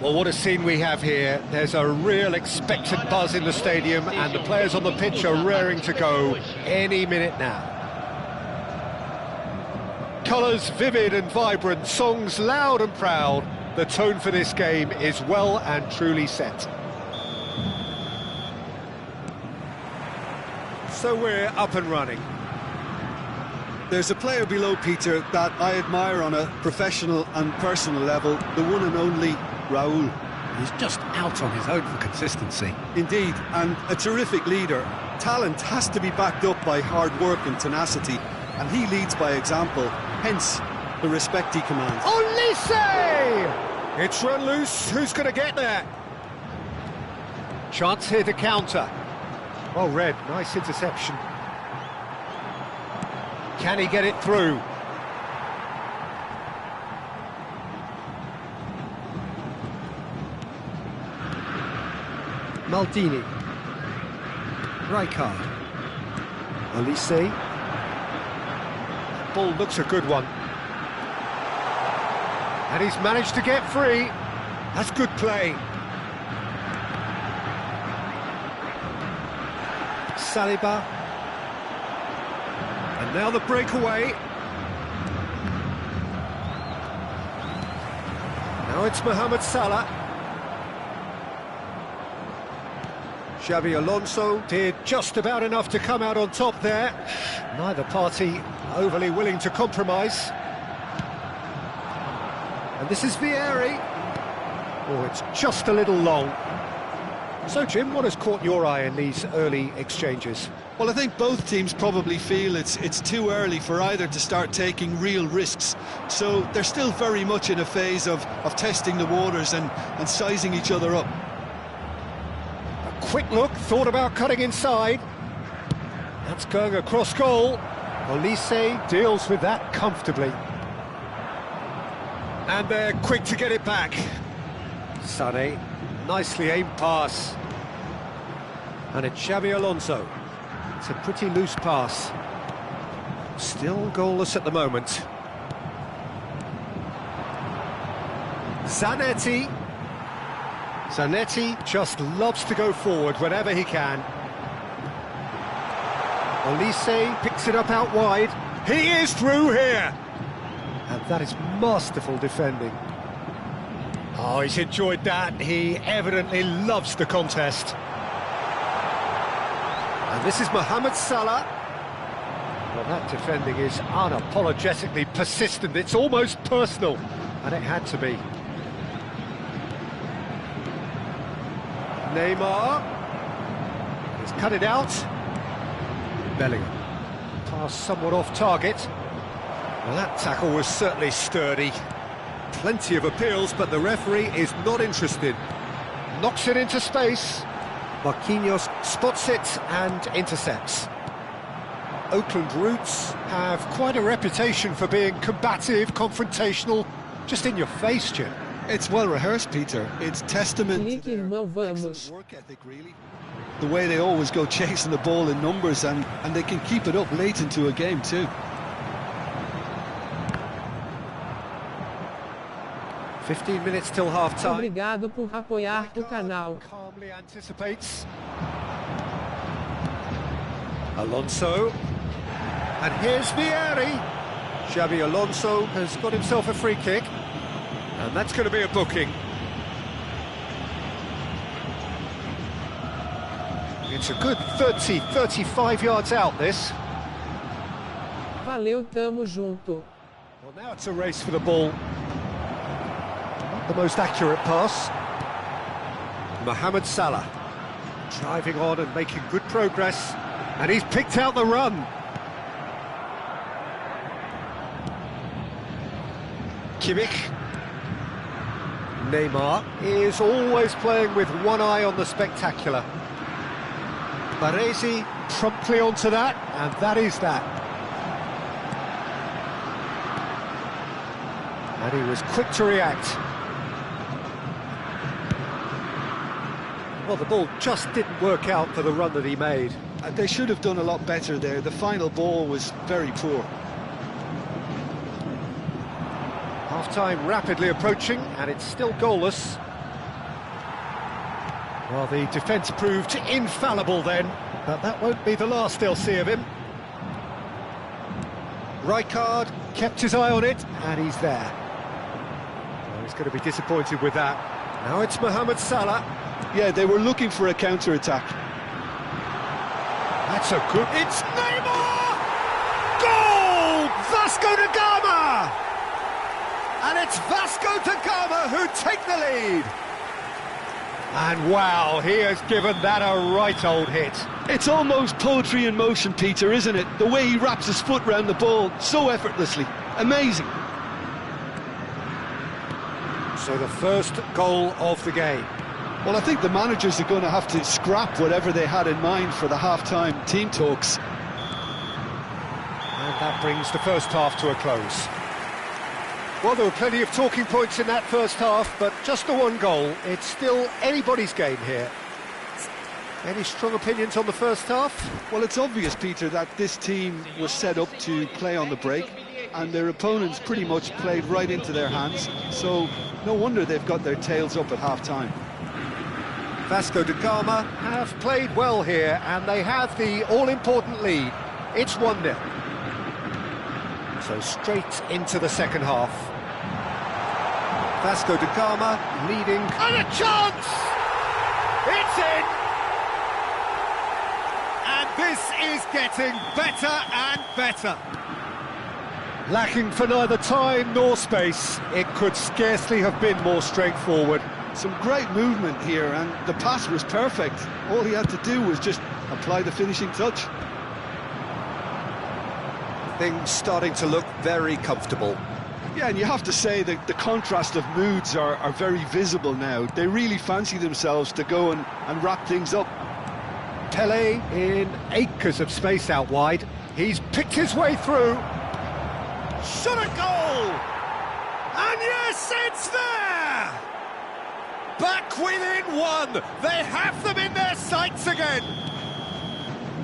Well, what a scene we have here. There's a real expectant buzz in the stadium and the players on the pitch are raring to go any minute now. Colours vivid and vibrant, songs loud and proud. The tone for this game is well and truly set. So we're up and running. There's a player below, Peter, that I admire on a professional and personal level, the one and only Raúl. He's just out on his own for consistency. Indeed, and a terrific leader. Talent has to be backed up by hard work and tenacity, and he leads by example, hence the respect he commands. Olise! It's run loose, who's going to get there? Chance here to counter. Well read, nice interception. Can he get it through? Maldini. Rijkaard. Olise. Ball looks a good one. And he's managed to get free. That's good play. Saliba. And now the breakaway. Now it's Mohamed Salah. Xabi Alonso did just about enough to come out on top there. Neither party overly willing to compromise. And this is Vieri. Oh, it's just a little long. So, Jim, what has caught your eye in these early exchanges? Well, I think both teams probably feel it's too early for either to start taking real risks. So they're still very much in a phase of testing the waters and sizing each other up. A quick look, thought about cutting inside. That's going across goal. Olise deals with that comfortably. And they're quick to get it back. Sané, nicely aimed pass. And it's Xabi Alonso. It's a pretty loose pass. Still goalless at the moment. Zanetti. Zanetti just loves to go forward whenever he can. Olise picks it up out wide. He is through here! And that is masterful defending. Oh, he's enjoyed that. He evidently loves the contest. And this is Mohamed Salah. Well, that defending is unapologetically persistent. It's almost personal, and it had to be. Neymar. He's cut it out. Bellingham. Pass somewhat off target. Well, that tackle was certainly sturdy. Plenty of appeals, but the referee is not interested. Knocks it into space. Marquinhos spots it and intercepts. Oakland roots have quite a reputation for being combative, confrontational, just in your face, Jim. It's well rehearsed, Peter. It's testament to their excellent work ethic, really. The way they always go chasing the ball in numbers, and they can keep it up late into a game too. 15 minutes till half-time. Obrigado por apoiar o canal. Calmly anticipates. Alonso. And here's Vieri. Xabi Alonso has got himself a free kick. And that's going to be a booking. It's a good 30, 35 yards out, this. Valeu, tamo junto. Well, now it's a race for the ball. Not the most accurate pass. Mohamed Salah driving on and making good progress, and he's picked out the run. Kimmich. Neymar is always playing with one eye on the spectacular. Baresi promptly onto that, and that is that. And he was quick to react. Well, the ball just didn't work out for the run that he made. They should have done a lot better there. The final ball was very poor. Half-time rapidly approaching, and it's still goalless. Well, the defence proved infallible then, but that won't be the last they'll see of him. Rijkaard kept his eye on it, and he's there. Well, he's going to be disappointed with that. Now it's Mohamed Salah. Yeah, they were looking for a counter-attack. That's a good... It's Neymar! Goal! Vasco da Gama! And it's Vasco da Gama who take the lead. And wow, he has given that a right old hit. It's almost poetry in motion, Peter, isn't it? The way he wraps his foot round the ball so effortlessly. Amazing. So the first goal of the game. Well, I think the managers are going to have to scrap whatever they had in mind for the half-time team talks. And that brings the first half to a close. Well, there were plenty of talking points in that first half, but just the one goal. It's still anybody's game here. Any strong opinions on the first half? Well, it's obvious, Peter, that this team was set up to play on the break, and their opponents pretty much played right into their hands, so no wonder they've got their tails up at half-time. Vasco da Gama have played well here, and they have the all-important lead. It's 1-0. So straight into the second half. Vasco da Gama leading. And a chance! It's in! And this is getting better and better. Lacking for neither time nor space, it could scarcely have been more straightforward. Some great movement here, and the pass was perfect. All he had to do was just apply the finishing touch. Things starting to look very comfortable. Yeah, and you have to say that the contrast of moods are very visible now. They really fancy themselves to go and wrap things up. Pele in acres of space out wide. He's picked his way through. Shot a goal! And yes, it's there! Back within one! They have them in their sights again!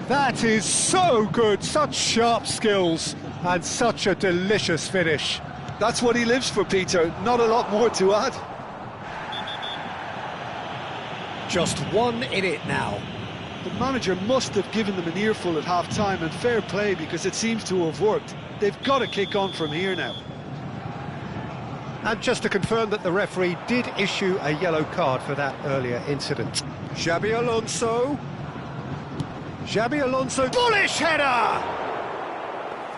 That is so good, such sharp skills, and such a delicious finish. That's what he lives for, Peter, not a lot more to add. Just one in it now. The manager must have given them an earful at half-time, and fair play, because it seems to have worked. They've got to kick on from here now. And just to confirm that the referee did issue a yellow card for that earlier incident. Xabi Alonso. Xabi Alonso, bullish header!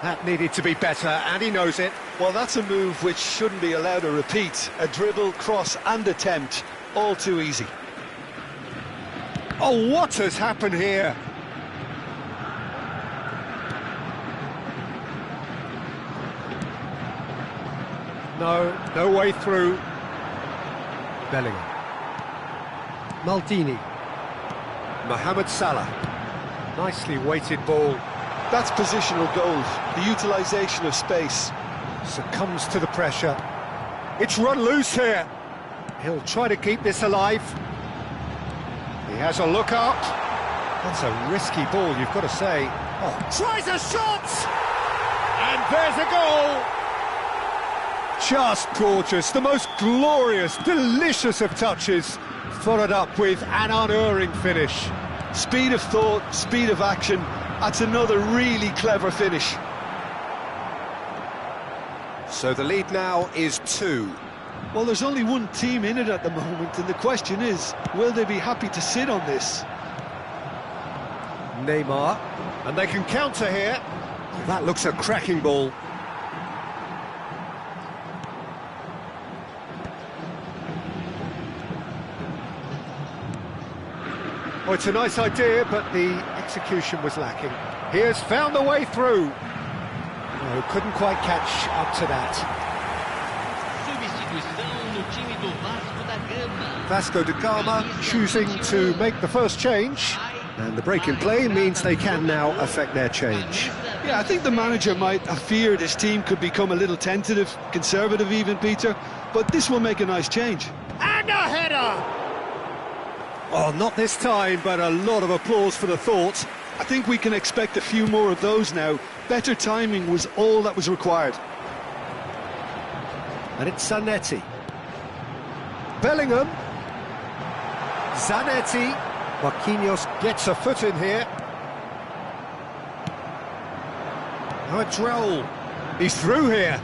That needed to be better, and he knows it. Well, that's a move which shouldn't be allowed to repeat. A dribble, cross and attempt, all too easy. Oh, what has happened here? No way through. Bellingham. Maldini. Mohamed Salah. Nicely weighted ball. That's positional goal, the utilisation of space. Succumbs to the pressure. It's run loose here. He'll try to keep this alive. He has a look up. That's a risky ball, you've got to say. Oh, tries a shot! And there's a goal! Just gorgeous, the most glorious, delicious of touches, followed up with an unerring finish. Speed of thought, speed of action, that's another really clever finish. So the lead now is 2. Well, there's only one team in it at the moment, and the question is, will they be happy to sit on this? Neymar, and they can counter here. That looks a cracking ball. Oh, it's a nice idea, but the execution was lacking. He has found the way through. No, couldn't quite catch up to that. Vasco da Gama choosing to make the first change, and the break in play means they can now affect their change. Yeah, I think the manager might have feared his team could become a little tentative, conservative even, Peter, but this will make a nice change. And a header! Oh, not this time, but a lot of applause for the thought. I think we can expect a few more of those now. Better timing was all that was required. And it's Zanetti. Bellingham. Zanetti. Marquinhos gets a foot in here. Now it's Raul. He's through here.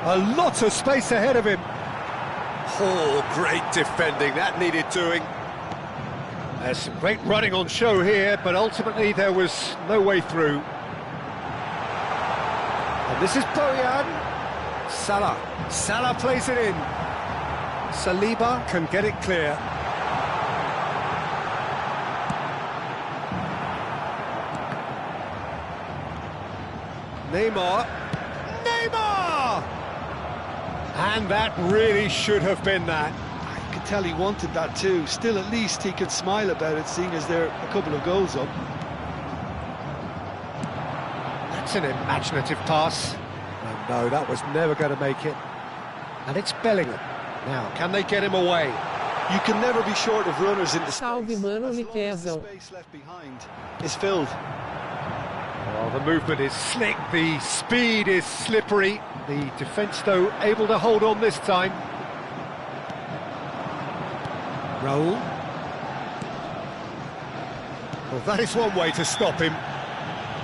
A lot of space ahead of him. Oh, great defending. That needed doing. There's some great running on show here, but ultimately there was no way through. And this is Bojan. Salah. Salah plays it in. Saliba can get it clear. Neymar. Neymar! And that really should have been that. I could tell he wanted that too. Still, at least he could smile about it, seeing as they're a couple of goals up. That's an imaginative pass. And no, that was never going to make it. And it's Bellingham. Now, can they get him away? You can never be short of runners in the Salve, space. mano, As me long as the quesam. space left behind is filled. Well, the movement is slick, the speed is slippery. The defence, though, able to hold on this time. Raul. Well, that is one way to stop him.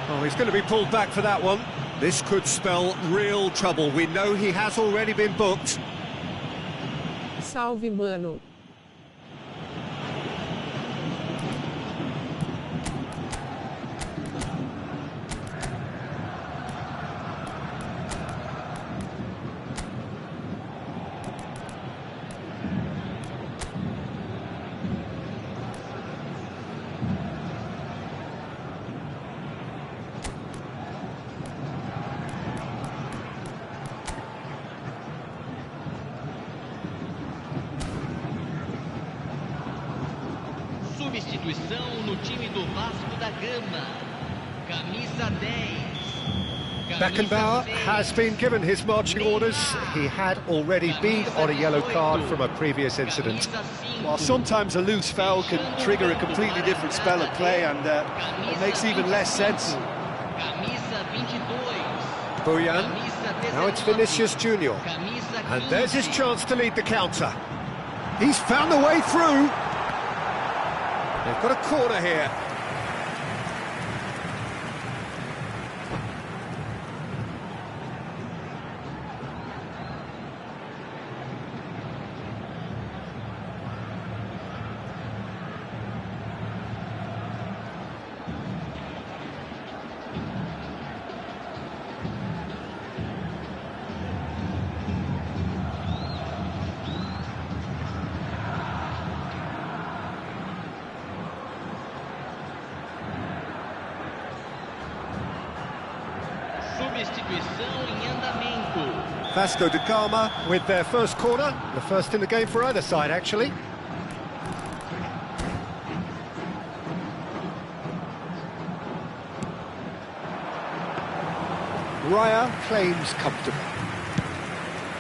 Oh, he's going to be pulled back for that one. This could spell real trouble. We know he has already been booked. Salve, mano. Substituição no time do Vasco da Gama. Camisa 10. Beckenbauer has been given his marching orders. He had already been on a yellow card from a previous incident. While sometimes a loose foul can trigger a completely different spell of play, and it makes even less sense. Camisa 22. Bojan. Now it's Vinicius Junior. And there's his chance to lead the counter. He's found the way through. They've got a corner here. Substituição em andamento. Vasco da Gama with their first corner. The first in the game for either side, actually. Raya claims comfortable.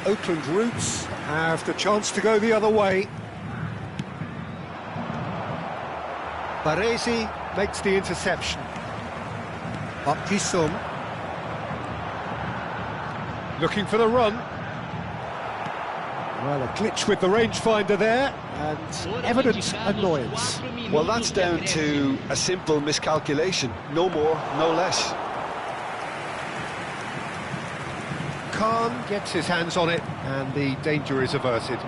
Oakland Roots have the chance to go the other way. Baresi makes the interception. Up Jisung. Looking for the run. Well, a glitch with the rangefinder there, and evident annoyance. Well, that's down to a simple miscalculation. No more, no less. Khan gets his hands on it, and the danger is averted.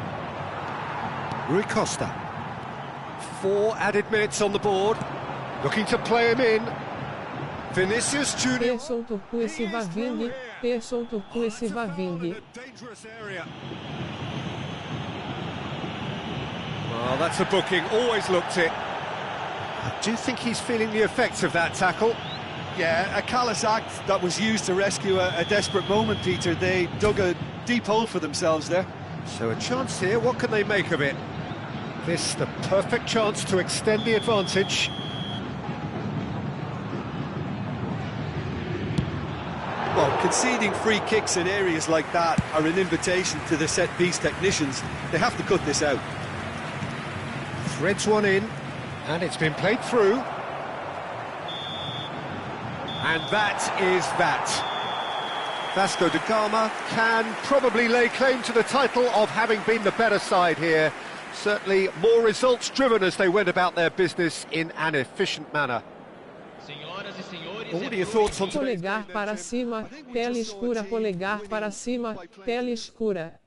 Rui Costa. 4 added minutes on the board. Looking to play him in. Vinicius Junior. Persson tocou esse Vaving. Persson tocou esse Vaving. Dangerous area. Well, that's a booking. Always looked it. I do think he's feeling the effects of that tackle. Yeah, a callous act that was used to rescue a desperate moment, Peter. They dug a deep hole for themselves there. So a chance here. What can they make of it? This the perfect chance to extend the advantage. Well, conceding free kicks in areas like that are an invitation to the set-piece technicians. They have to cut this out. Threads one in, and it's been played through. And that is that. Vasco da Gama can probably lay claim to the title of having been the better side here. Certainly more results-driven as they went about their business in an efficient manner. Senhoras e senhores, What are your thoughts on today's Polegar game para then, Tim? cima, tela escura, polegar para cima, tela escura.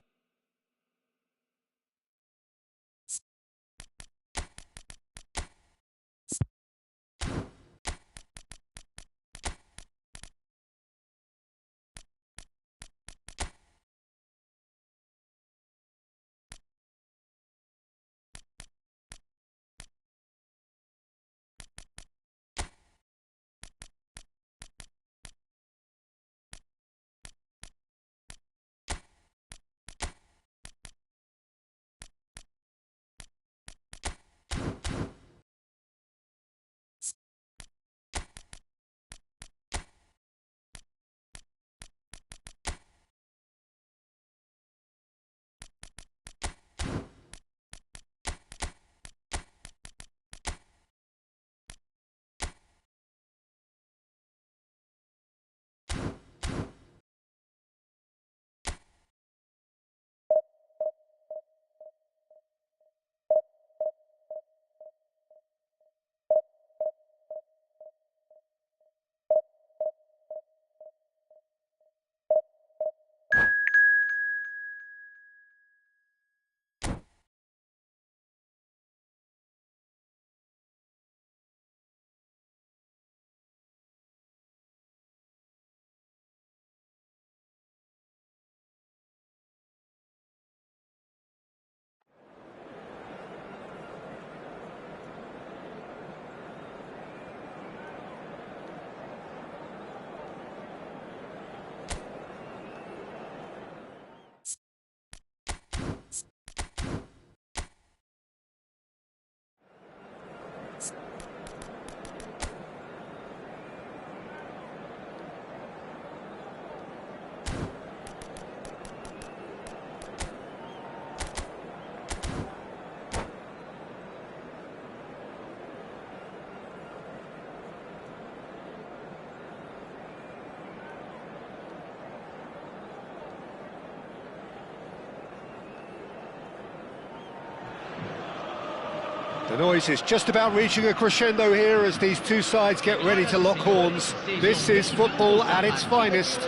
The noise is just about reaching a crescendo here as these two sides get ready to lock horns. This is football at its finest.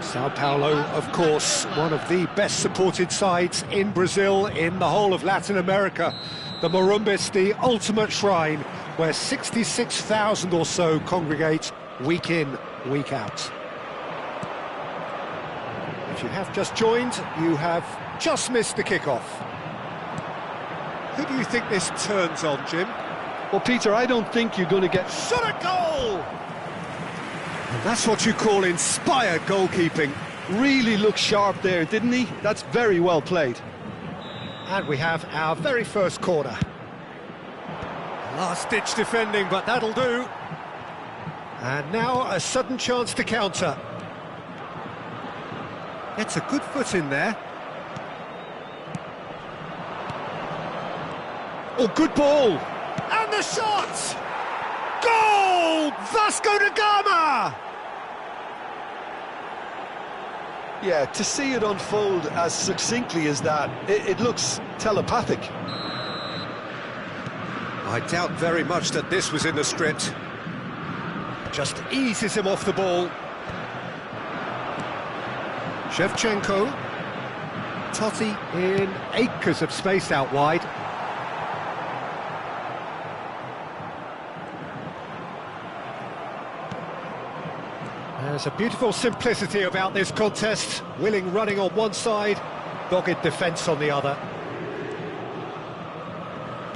Sao Paulo, of course, one of the best supported sides in Brazil, in the whole of Latin America. The Morumbis, the ultimate shrine, where 66,000 or so congregate week in, week out. If you have just joined, you have just missed the kickoff. Who do you think this turns on, Jim? Well, Peter, I don't think you're going to get... Shot a goal! And that's what you call inspired goalkeeping. Really looked sharp there, didn't he? That's very well played. And we have our very first corner. Last-ditch defending, but that'll do. And now a sudden chance to counter. Gets a good foot in there. Oh, good ball! And the shot! Goal! Vasco da Gama! Yeah, to see it unfold as succinctly as that, it looks telepathic. I doubt very much that this was in the script. Just eases him off the ball. Shevchenko. Totti in acres of space out wide. There's a beautiful simplicity about this contest. Willing running on one side, dogged defence on the other.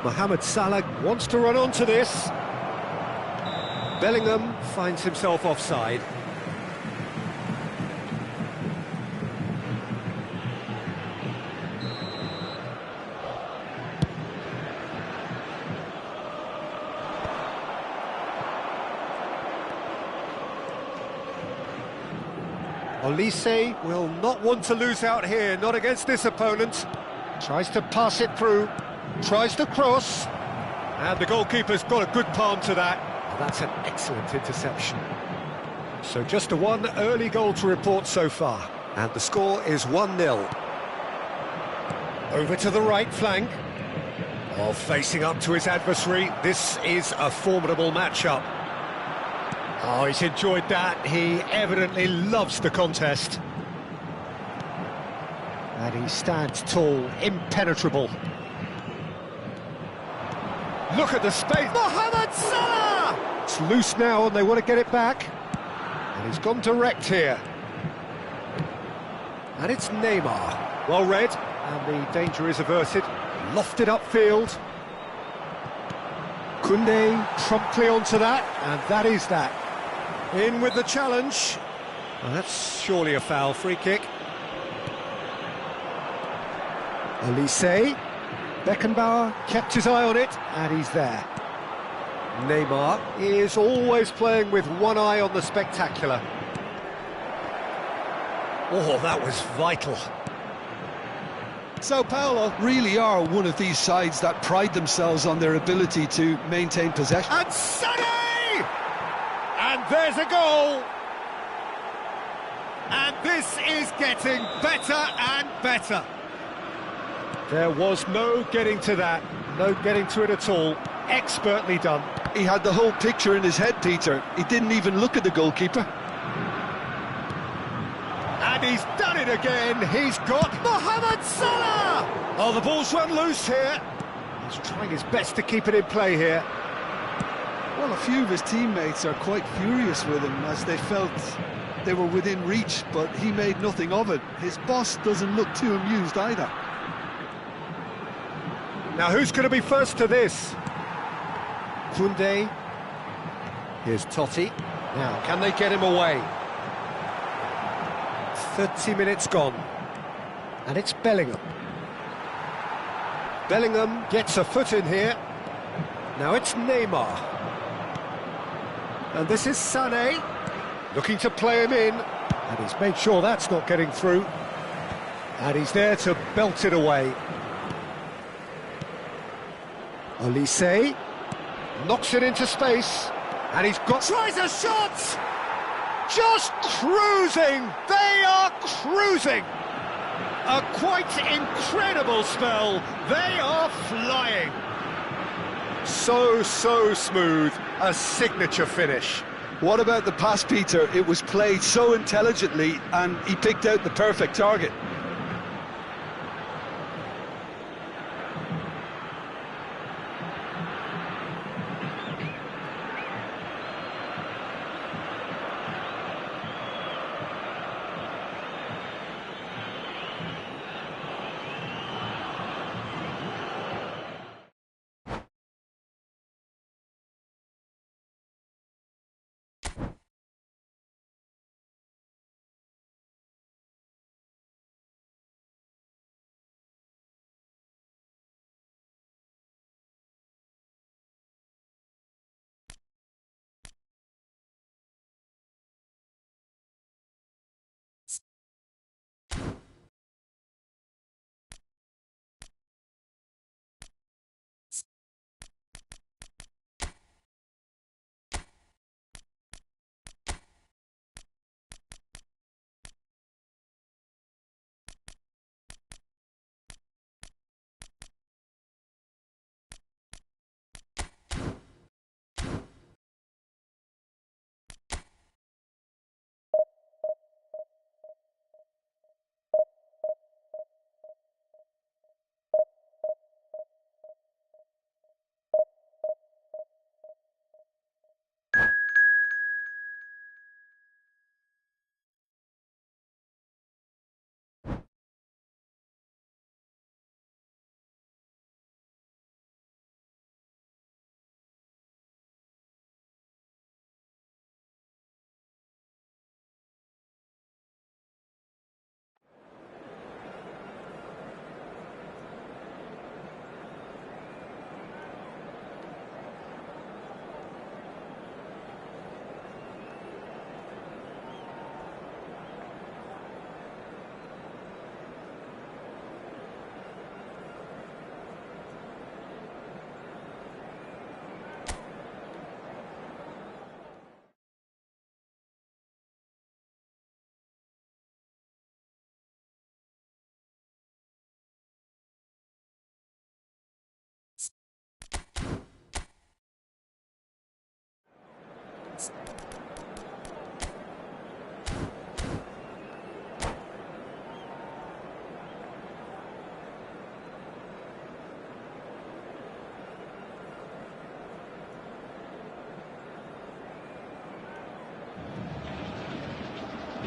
Mohamed Salah wants to run onto this. Bellingham finds himself offside. Olise will not want to lose out here, not against this opponent. Tries to pass it through, tries to cross, and the goalkeeper's got a good palm to that. That's an excellent interception. So just a one early goal to report so far, and the score is 1-0. Over to the right flank. Oh, facing up to his adversary. This is a formidable matchup. Oh, he's enjoyed that. He evidently loves the contest. And he stands tall, impenetrable. Look at the space. Mohamed Salah! It's loose now and they want to get it back. And he's gone direct here. And it's Neymar. Well read. And the danger is averted. Lofted upfield. Koundé promptly onto that. And that is that. In with the challenge. Well, that's surely a foul. Free kick. Elise. Beckenbauer kept his eye on it, and he's there. Neymar is always playing with one eye on the spectacular. Oh, that was vital. Sao Paulo really are one of these sides that pride themselves on their ability to maintain possession. And Sané! And there's a goal! And this is getting better and better. There was no getting to that, no getting to it at all. Expertly done. He had the whole picture in his head, Peter. He didn't even look at the goalkeeper. And he's done it again. He's got Mohamed Salah! Oh, the ball's run loose here. He's trying his best to keep it in play here. Well, a few of his teammates are quite furious with him as they felt they were within reach, but he made nothing of it. His boss doesn't look too amused either. Now, who's going to be first to this? Koundé. Here's Totti. Now, can they get him away? 30 minutes gone. And it's Bellingham. Bellingham gets a foot in here. Now it's Neymar. And this is Sané. Looking to play him in. And he's made sure that's not getting through. And he's there to belt it away. Elise knocks it into space, and he's got... Tries a shot! Just cruising! They are cruising! A quite incredible spell. They are flying. So smooth. A signature finish. What about the pass, Peter? It was played so intelligently, and he picked out the perfect target.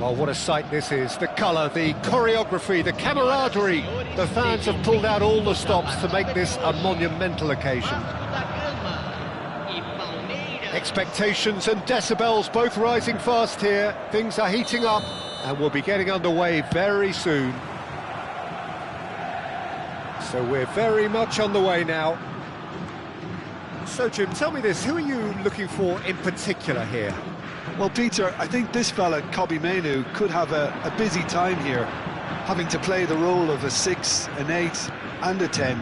Well, what a sight this is. The colour, the choreography, the camaraderie. The fans have pulled out all the stops to make this a monumental occasion. Expectations and decibels both rising fast here. Things are heating up and we'll be getting underway very soon. So we're very much on the way now. So Jim, tell me this, who are you looking for in particular here? Well, Peter, I think this fella, Kobbie Mainoo, could have a busy time here, having to play the role of a 6, an 8 and a 10.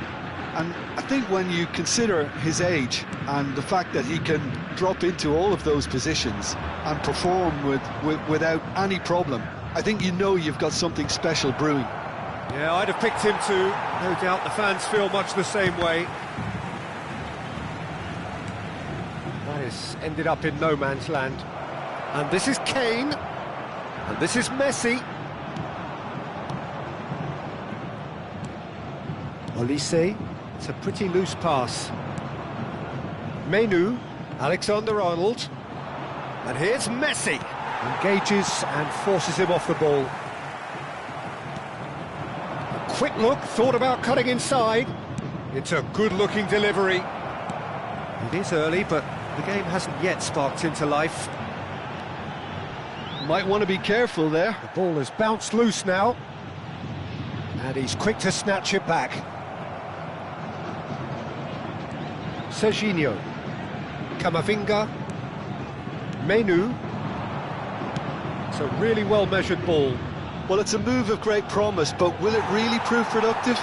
And I think when you consider his age and the fact that he can drop into all of those positions and perform without any problem, I think you know you've got something special brewing. Yeah, I'd have picked him too. No doubt the fans feel much the same way. That has ended up in no man's land. And this is Kane. And this is Messi. Olise. It's a pretty loose pass. Mainoo, Alexander-Arnold. And here's Messi. Engages and forces him off the ball. A quick look, thought about cutting inside. It's a good-looking delivery. It is early, but the game hasn't yet sparked into life. Might want to be careful there. The ball has bounced loose now. And he's quick to snatch it back. Serginho, Camavinga, Mainoo. It's a really well-measured ball. Well, it's a move of great promise, but will it really prove productive?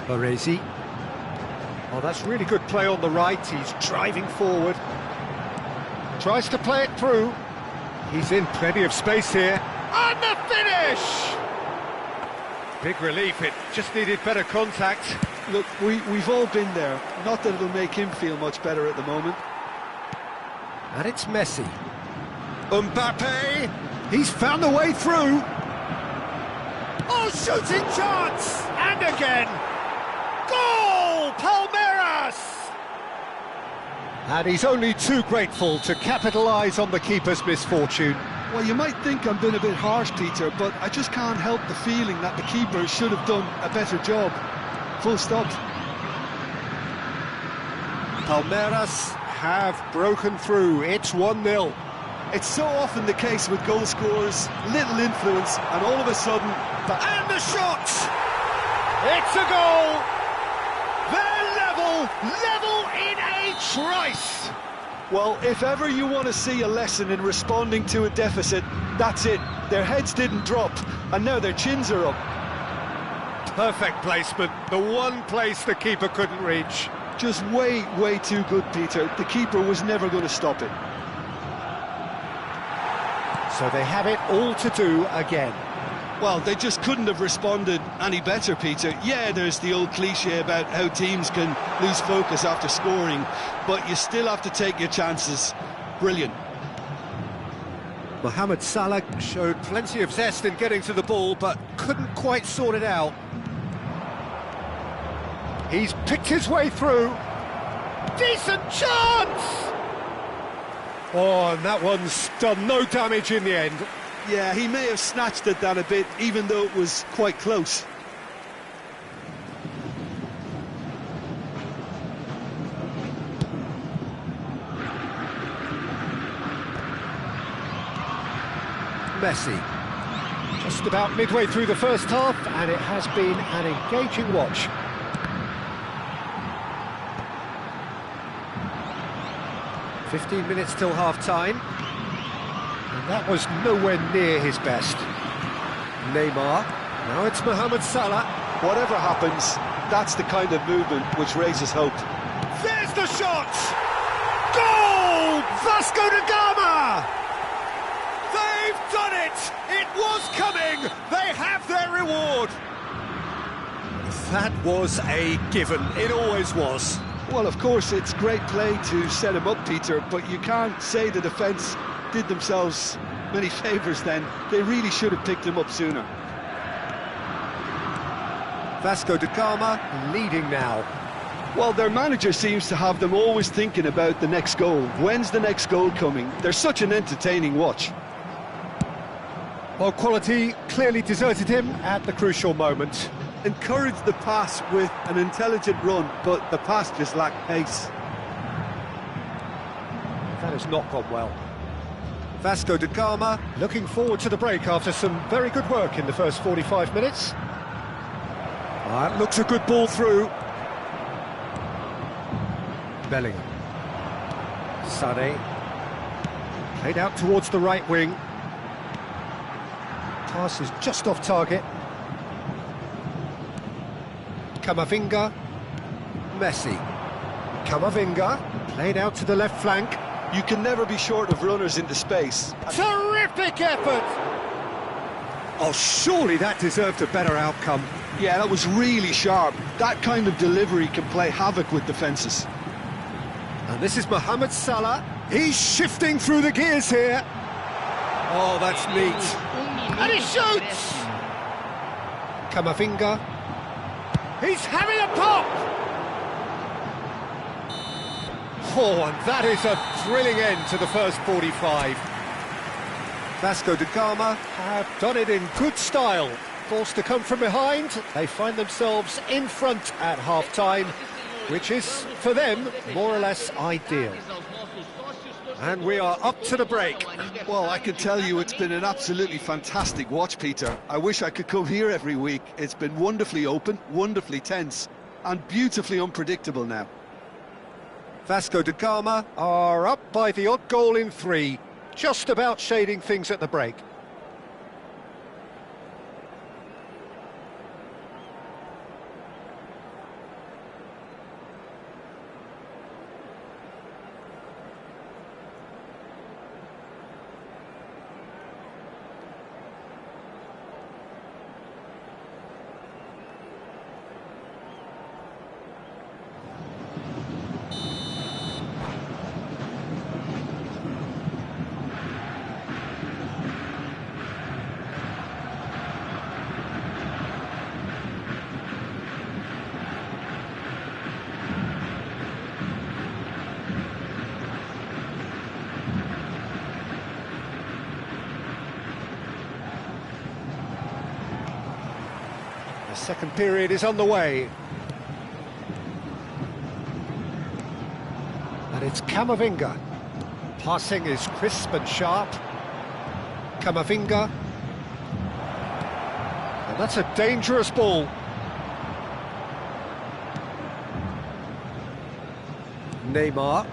Baresi. Oh, that's really good play on the right. He's driving forward. Tries to play it through. He's in plenty of space here. And the finish! Big relief, it just needed better contact. Look, we've all been there. Not that it'll make him feel much better at the moment. And it's Messi. Mbappe! He's found the way through. Oh, shooting chance! And again! Goal! Palmeiras! And he's only too grateful to capitalise on the keeper's misfortune. Well, you might think I'm being a bit harsh, Peter, but I just can't help the feeling that the keeper should have done a better job. Full stop. Palmeiras have broken through. It's 1-0. It's so often the case with goal scorers, little influence, and all of a sudden... And the shot! It's a goal! They're level in a trice! Well, if ever you want to see a lesson in responding to a deficit, that's it. Their heads didn't drop, and now their chins are up. Perfect placement, the one place the keeper couldn't reach. Just way too good, Peter. The keeper was never going to stop it. So they have it all to do again. Well, they just couldn't have responded any better, Peter. Yeah, there's the old cliche about how teams can lose focus after scoring, but you still have to take your chances. Brilliant. Mohamed Salah showed plenty of zest in getting to the ball, but couldn't quite sort it out. He's picked his way through. Decent chance! Oh, and that one's done no damage in the end. Yeah, he may have snatched at that a bit, even though it was quite close. Messi. Just about midway through the first half, and it has been an engaging watch. "15 minutes till half-time. And that was nowhere near his best. Neymar. Now it's Mohamed Salah. Whatever happens, that's the kind of movement which raises hope. There's the shot! Goal! Vasco da Gama! They've done it! It was coming! They have their reward! That was a given. It always was. Well, of course, it's great play to set him up, Peter, but you can't say the defence did themselves many favours then. They really should have picked him up sooner. Vasco da Gama leading now. Well, their manager seems to have them always thinking about the next goal. When's the next goal coming? They're such an entertaining watch. Well, quality clearly deserted him at the crucial moment. Encouraged the pass with an intelligent run, but the pass just lacked pace. That has not gone well. Vasco da Gama looking forward to the break after some very good work in the first 45 minutes. That looks a good ball through. Bellingham. Sané. Played out towards the right wing. Pass is just off target. Camavinga. Messi. Camavinga. Played out to the left flank. You can never be short of runners into space. Terrific effort! Oh, surely that deserved a better outcome. Yeah, that was really sharp. That kind of delivery can play havoc with defences. And this is Mohamed Salah. He's shifting through the gears here. Oh, that's neat. And he shoots! Camavinga. He's having a pop! Oh, and that is a thrilling end to the first 45. Vasco da Gama have done it in good style. Forced to come from behind, they find themselves in front at half-time, which is, for them, more or less ideal. And we are up to the break. Well, I can tell you it's been an absolutely fantastic watch, Peter. I wish I could come here every week. It's been wonderfully open, wonderfully tense, and beautifully unpredictable now. Vasco da Gama are up by the odd goal in 3, just about shading things at the break. The second period is underway. And it's Camavinga. Passing is crisp and sharp. Camavinga. And that's a dangerous ball. Neymar.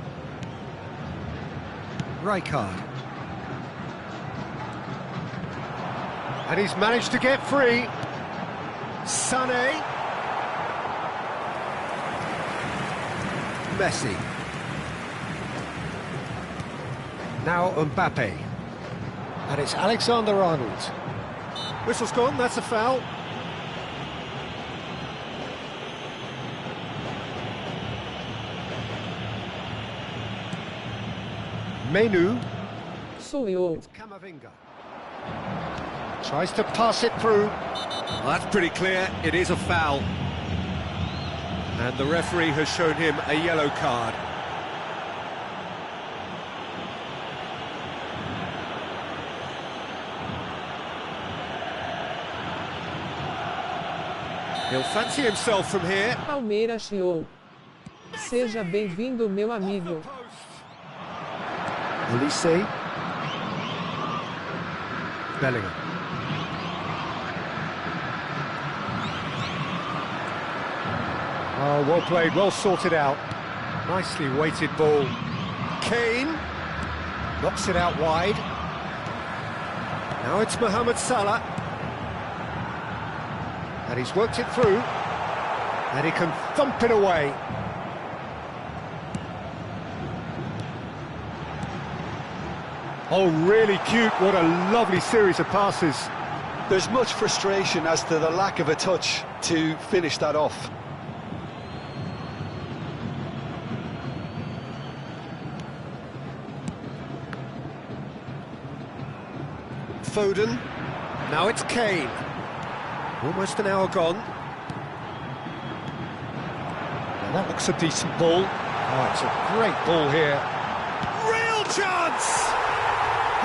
Rijkaard. And he's managed to get free. Sané. Messi. Now Mbappe. And it's Alexander-Arnold. Whistle's gone, that's a foul. Menu. Sou eu. Camavinga. Tries to pass it through. Well, that's pretty clear, it is a foul. And the referee has shown him a yellow card. He'll fancy himself from here. Palmeiras chiou. Seja bem-vindo, meu amigo. Olise. Bellingham. Oh, well played, well sorted out. Nicely weighted ball. Kane knocks it out wide. Now it's Mohamed Salah. And he's worked it through. And he can thump it away. Oh, really cute. What a lovely series of passes. There's much frustration as to the lack of a touch to finish that off. Foden. Now it's Kane. Almost an hour gone. And that looks a decent ball. Oh, it's a great ball here. Real chance!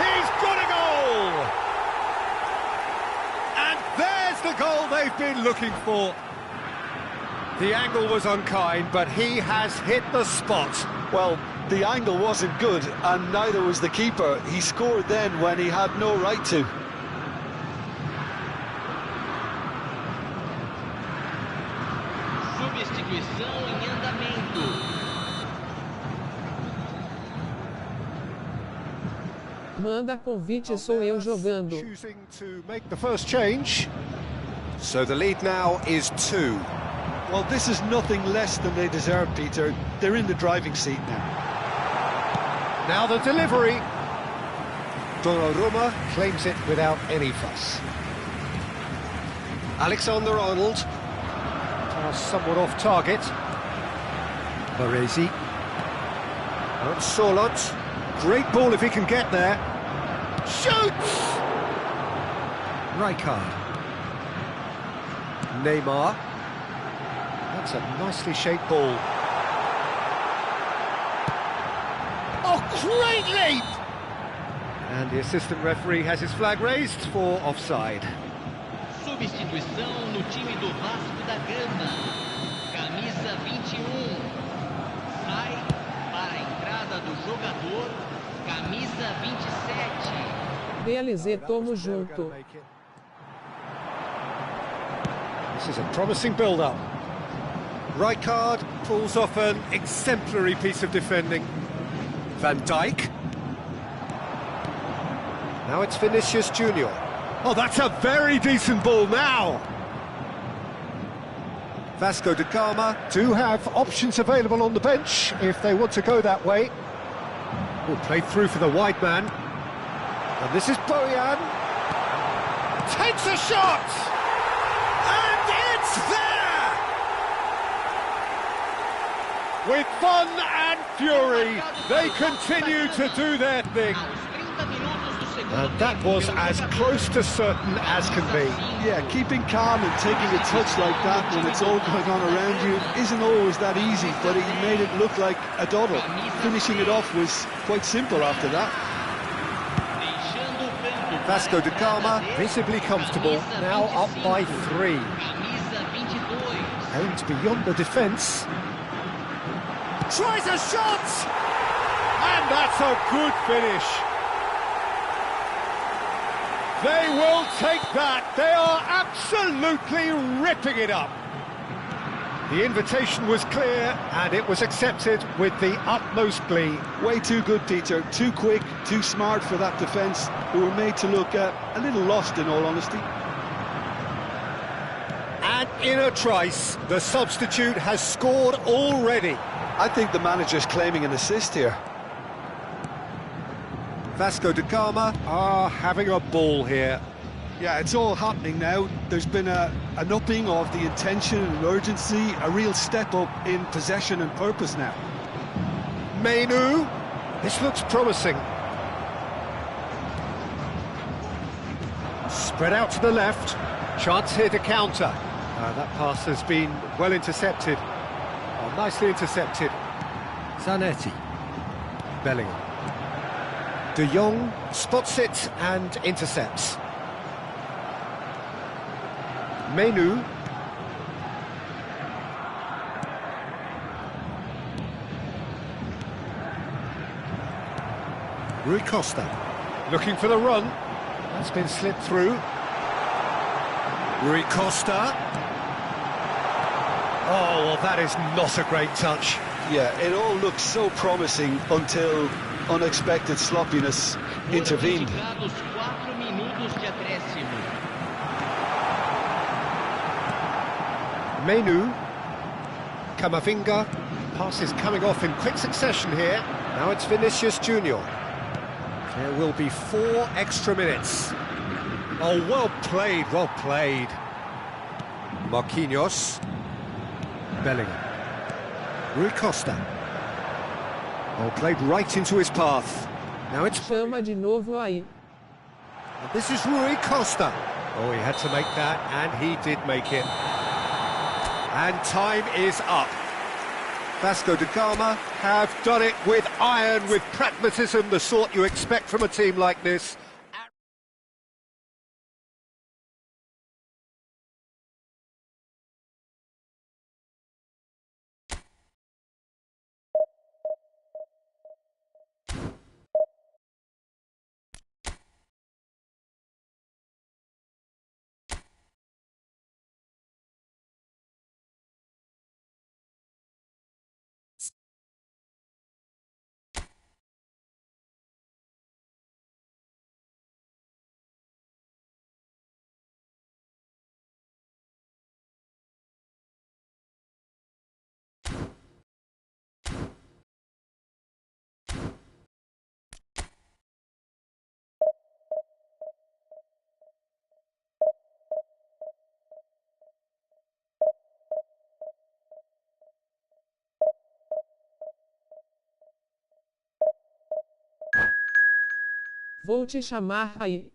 He's got a goal! And there's the goal they've been looking for. The angle was unkind, but he has hit the spot. Well, the angle wasn't good, and neither was the keeper. He scored then when he had no right to. Substituição em andamento. Manda convite, sou eu jogando. Choosing to make the first change. So the lead now is 2. Well, this is nothing less than they deserve, Peter. They're in the driving seat now. Now the delivery. Donnarumma claims it without any fuss. Alexander-Arnold. Pass somewhat off target. Baresi. And Solot. Great ball if he can get there. Shoots! Rijkaard. Neymar. That's a nicely shaped ball. Oh, great leap! And the assistant referee has his flag raised for offside. Substituição no time do Vasco da Gama. Camisa 21. Sai para a entrada do jogador. Camisa 27. BLZ, tamo junto. This is a promising build-up. Rijkaard pulls off an exemplary piece of defending. Van Dijk. Now it's Vinicius Junior. Oh, that's a very decent ball now. Vasco da Gama do have options available on the bench if they want to go that way. Oh, played through for the wide man. And this is Bojan. Takes a shot! And it's there! With fun and fury, they continue to do their thing. And that was as close to certain as can be. Yeah, keeping calm and taking a touch like that when it's all going on around you isn't always that easy, but he made it look like a doddle. Finishing it off was quite simple after that. Vasco da Gama visibly comfortable, now up by 3. Aims beyond the defence. Tries a shot! And that's a good finish. They will take that. They are absolutely ripping it up. The invitation was clear and it was accepted with the utmost glee. Way too good, Peter. Too quick, too smart for that defence, who were made to look a little lost, in all honesty. And in a trice, the substitute has scored already. I think the manager's claiming an assist here. Vasco da Gama are having a ball here. Yeah, it's all happening now. There's been an upping of the intention and urgency, a real step up in possession and purpose now. Mainu, this looks promising. Spread out to the left, chance here to counter. That pass has been well intercepted. Oh, nicely intercepted. Zanetti. Bellingham. De Jong spots it and intercepts. Mainu. Rui Costa. Looking for the run. That's been slipped through. Rui Costa. Oh, well, that is not a great touch. Yeah, it all looked so promising until unexpected sloppiness intervened. Mainu. Camavinga. Passes coming off in quick succession here. Now it's Vinicius Junior. There will be 4 extra minutes. Oh, well played, well played. Marquinhos. Bellingham. Rui Costa. Oh, played right into his path. Now it's... Chama de novo aí. This is Rui Costa. Oh, he had to make that, and he did make it. And time is up. Vasco da Gama have done it with iron, with pragmatism, the sort you expect from a team like this. Vou te chamar aí.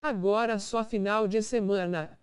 Agora só final de semana.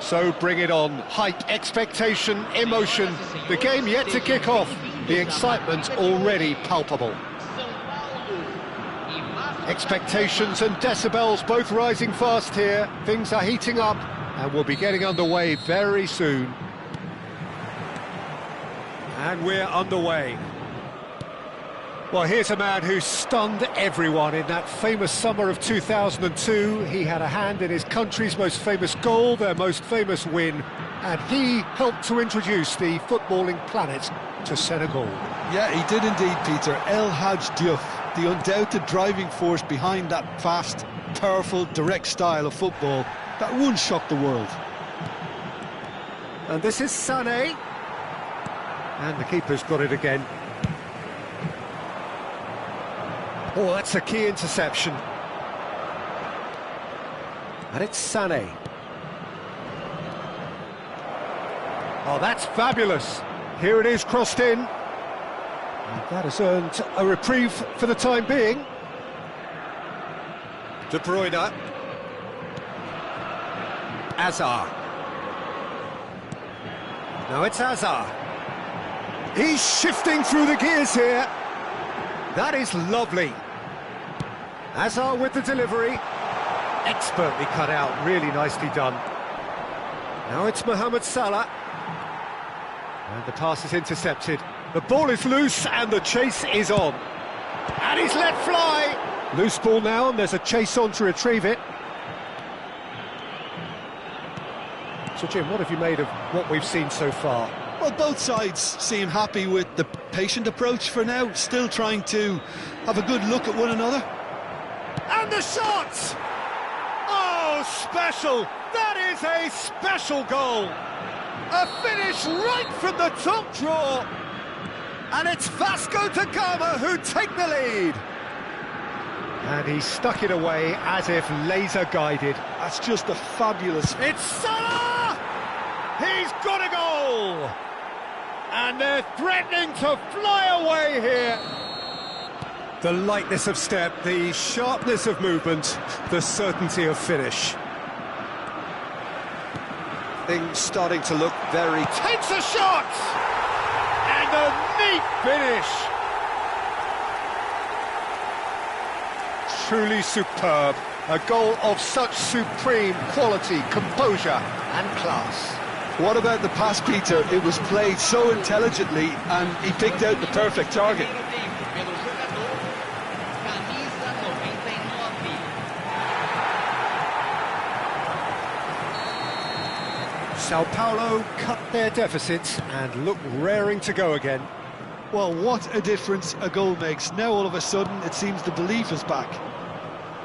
So bring it on. Height, expectation, emotion. The game yet to kick off. The excitement already palpable. Expectations and decibels both rising fast here. Things are heating up and we'll be getting underway very soon. And we're underway. Well, here's a man who stunned everyone in that famous summer of 2002. He had a hand in his country's most famous goal, their most famous win, and he helped to introduce the footballing planet to Senegal. Yeah, he did indeed, Peter. El Hadj Diouf, the undoubted driving force behind that fast, powerful, direct style of football that once shocked the world. And this is Sané. And the keeper's got it again. Oh, that's a key interception. And it's Sané. Oh, that's fabulous. Here it is, crossed in. And that has earned a reprieve for the time being. De Bruyne. Hazard. Now it's Hazard. He's shifting through the gears here. That is lovely. Hazard with the delivery. Expertly cut out, really nicely done. Now it's Mohamed Salah. And the pass is intercepted. The ball is loose and the chase is on. And he's let fly. Loose ball now and there's a chase on to retrieve it. So Jim, what have you made of what we've seen so far? Well, both sides seem happy with the patient approach for now, still trying to have a good look at one another. And the shot! Oh, special! That is a special goal! A finish right from the top draw! And it's Vasco da Gama who take the lead! And he stuck it away as if laser-guided. That's just a fabulous... It's Salah! He's got a goal! And they're threatening to fly away here. The lightness of step, the sharpness of movement, the certainty of finish. Things starting to look very... Takes a shot! And a neat finish! Truly superb. A goal of such supreme quality, composure and class. What about the pass, Peter? It was played so intelligently and he picked out the perfect target. Sao Paulo cut their deficit and look raring to go again. Well, what a difference a goal makes. Now all of a sudden it seems the belief is back.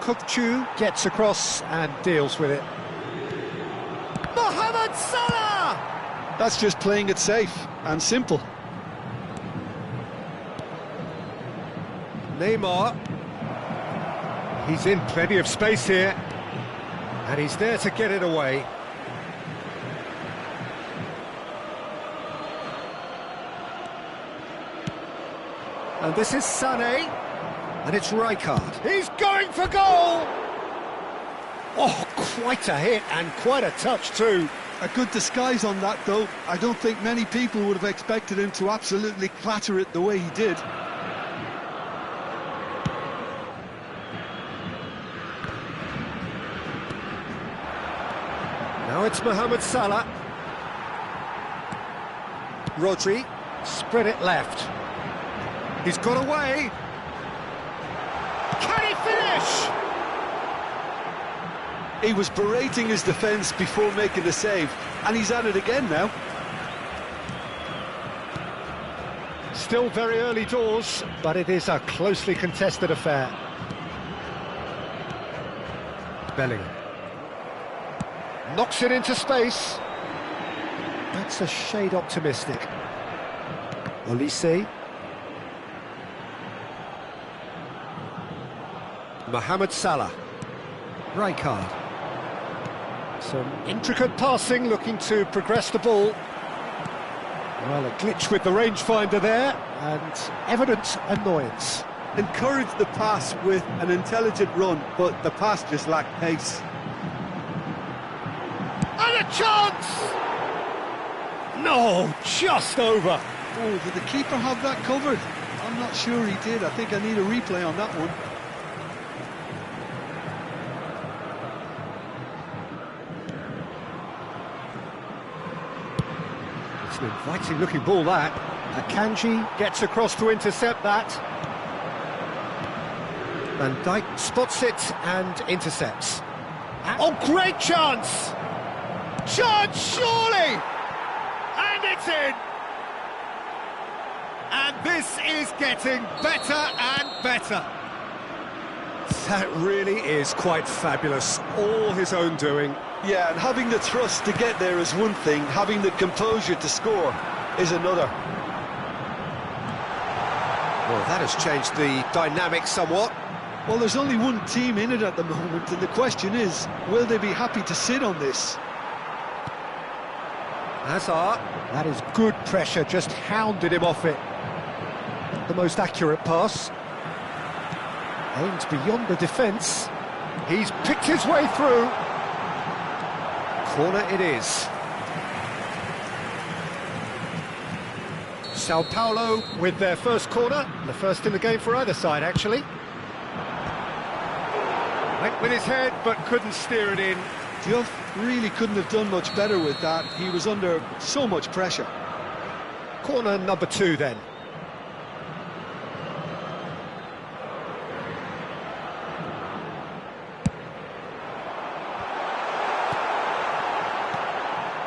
Kukçu gets across and deals with it. Mohamed Salah! That's just playing it safe and simple. Neymar. He's in plenty of space here. And he's there to get it away. And this is Sané. And it's Rijkaard. He's going for goal! Oh, quite a hit and quite a touch too. A good disguise on that, though. I don't think many people would have expected him to absolutely clatter it the way he did. Now it's Mohamed Salah. Rodri, spread it left. He's got away. Can he finish? He was berating his defence before making the save, and he's at it again now. Still very early doors, but it is a closely contested affair. Bellingham. Knocks it into space. That's a shade optimistic. Olise. Mohamed Salah. Rijkaard. Some intricate passing, looking to progress the ball. Well, a glitch with the rangefinder there, and evident annoyance. Encouraged the pass with an intelligent run, but the pass just lacked pace. And a chance! No, just over. Oh, did the keeper have that covered? I'm not sure he did. I think I need a replay on that one. It's an inviting looking ball, that. Akanji gets across to intercept that. Van Dijk spots it and intercepts. Oh, great chance! Chance, surely! And it's in! And this is getting better and better. That really is quite fabulous. All his own doing. Yeah, and having the trust to get there is one thing, having the composure to score is another. Well, that has changed the dynamic somewhat. Well, there's only one team in it at the moment, and the question is, will they be happy to sit on this? Hazard, that is good pressure, just hounded him off it. The most accurate pass. Aimed beyond the defence. He's picked his way through. Corner it is. Sao Paulo with their first corner, the first in the game for either side, actually. Went with his head, but couldn't steer it in. Diouf really couldn't have done much better with that. He was under so much pressure. Corner number 2 then.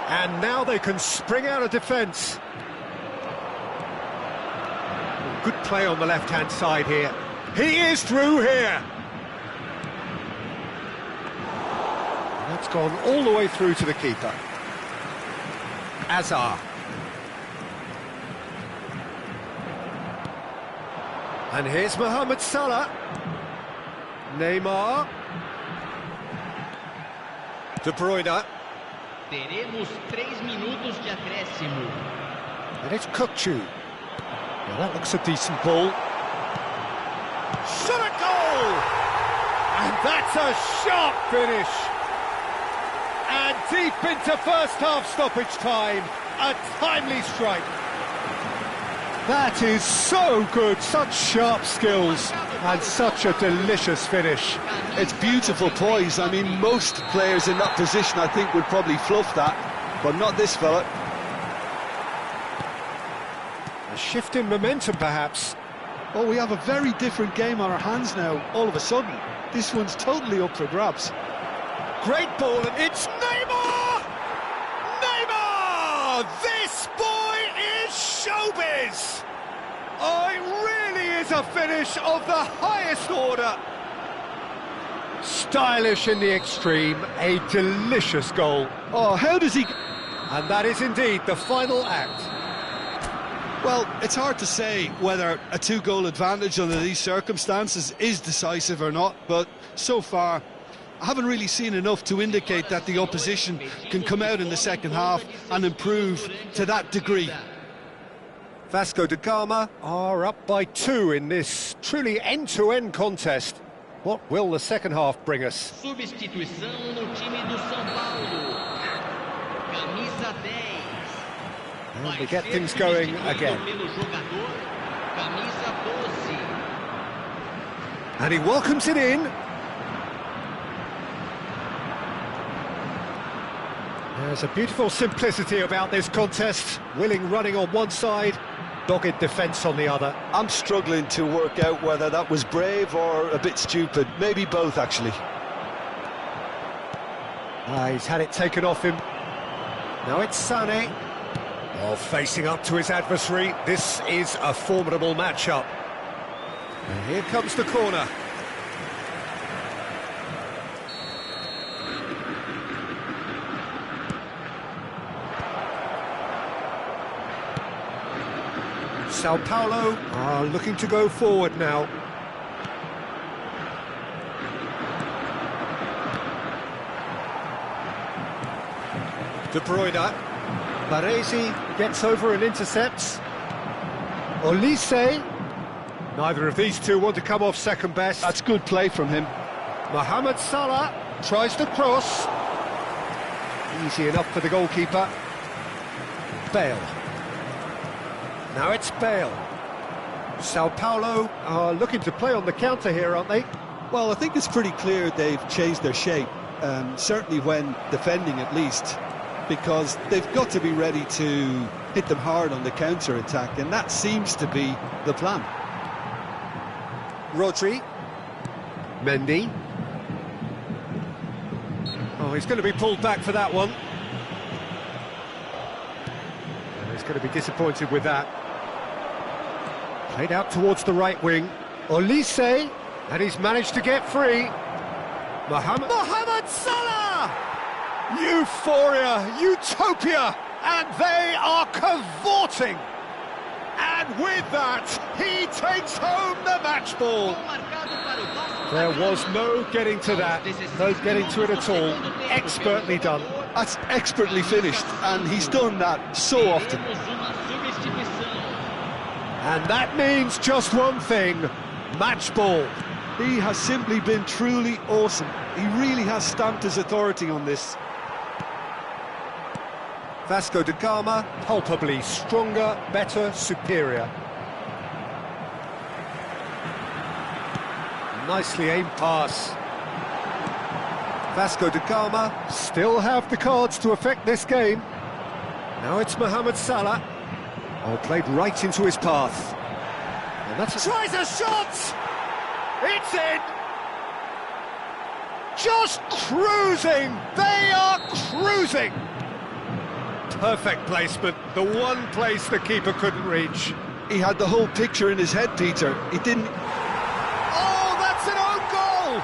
And now they can spring out of defence. Good play on the left-hand side here. He is through here. That's gone all the way through to the keeper. Hazard. And here's Mohamed Salah. Neymar. De Bruyne. Teremos 3 minutos de acréscimo. And it's Kukçu. Now that looks a decent ball. Shot a goal! And that's a sharp finish. And deep into first half stoppage time, a timely strike. That is so good, such sharp skills, and such a delicious finish. It's beautiful poise. I mean, most players in that position, I think, would probably fluff that, but not this fella. A shift in momentum, perhaps. Oh, we have a very different game on our hands now, all of a sudden. This one's totally up for grabs. Great ball, and it's Neymar! Neymar! This boy is showbiz! Oh, it really is a finish of the highest order. Stylish in the extreme, a delicious goal. Oh, how does he... And that is indeed the final act. Well, it's hard to say whether a 2-goal advantage under these circumstances is decisive or not, but so far I haven't really seen enough to indicate that the opposition can come out in the second half and improve to that degree. Vasco da Gama are up by 2 in this truly end-to-end contest. What will the second half bring us? Substituição no time do São Paulo. Camisa 10. And we get things going again. And he welcomes it in. There's a beautiful simplicity about this contest. Willing running on one side, dogged defence on the other. I'm struggling to work out whether that was brave or a bit stupid. Maybe both, actually. He's had it taken off him. Now it's Sané. Oh, facing up to his adversary. This is a formidable matchup. And here comes the corner. Sao Paulo are looking to go forward now. De Bruyne. Baresi gets over and intercepts. Olise. Neither of these two want to come off second best. That's good play from him. Mohamed Salah tries to cross. Easy enough for the goalkeeper. Bale. Now it's Bale. Sao Paulo are looking to play on the counter here, aren't they? Well, I think it's pretty clear they've changed their shape, certainly when defending at least, because they've got to be ready to hit them hard on the counter-attack, and that seems to be the plan. Rodri. Mendy. Oh, he's going to be pulled back for that one. And he's going to be disappointed with that. Played out towards the right wing. Olise, and he's managed to get free. Mohamed Salah! Euphoria, utopia, and they are cavorting. And with that, he takes home the match ball. There was no getting to that, no getting to it at all. Expertly done. That's expertly finished, and he's done that so often. And that means just one thing, match ball. He has simply been truly awesome. He really has stamped his authority on this. Vasco da Gama, palpably stronger, better, superior. Nicely aimed pass. Vasco da Gama still have the cards to affect this game. Now it's Mohamed Salah. Oh, played right into his path. And that's tries a shot! It's in! Just cruising! They are cruising! Perfect placement, the one place the keeper couldn't reach. He had the whole picture in his head, Peter. He didn't... Oh, that's an own goal!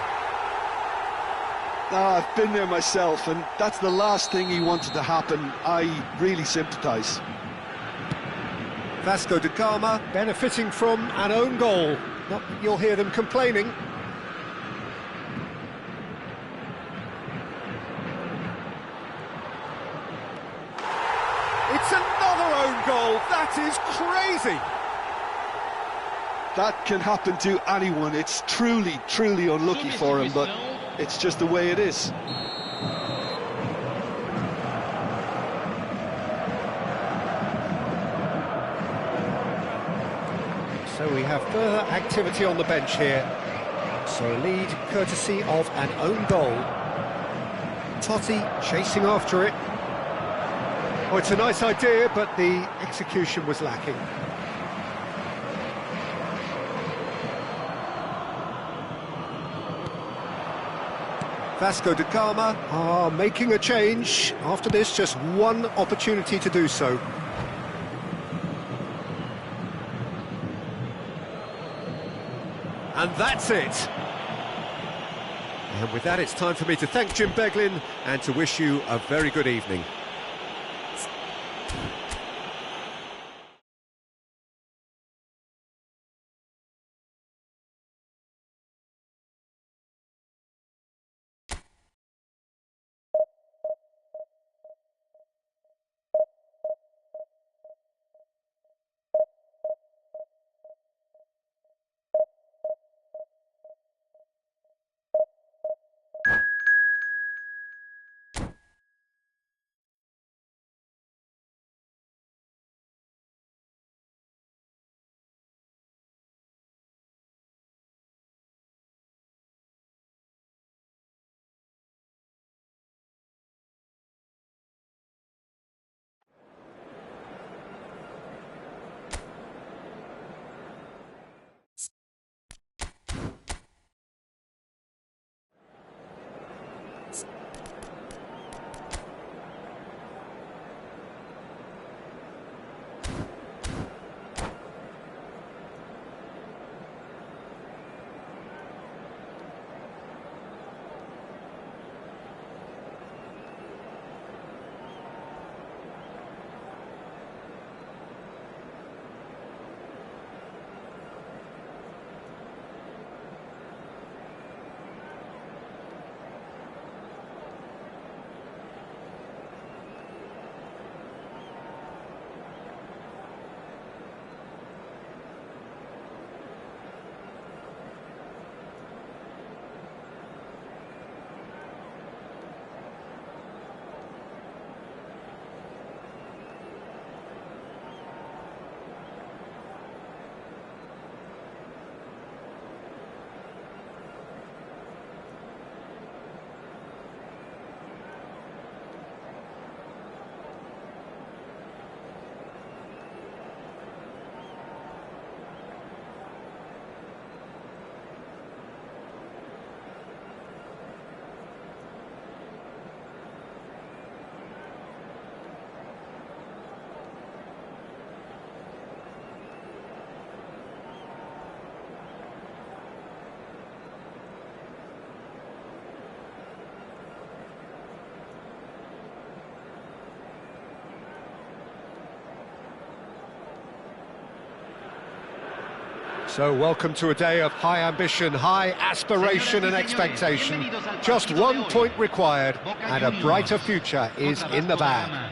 I've been there myself, and that's the last thing he wanted to happen. I really sympathise. Vasco da Gama benefiting from an own goal. Not that you'll hear them complaining. It's another own goal. That is crazy. That can happen to anyone. It's truly, truly unlucky for him, but it's just the way it is. So we have further activity on the bench here. So a lead courtesy of an own goal. Totti chasing after it. Oh, it's a nice idea, but the execution was lacking. Vasco da Gama are making a change. After this, just one opportunity to do so. And that's it. And with that, it's time for me to thank Jim Beglin and to wish you a very good evening. So welcome to a day of high ambition, high aspiration and expectation. Just 1 point required and a brighter future is in the bag.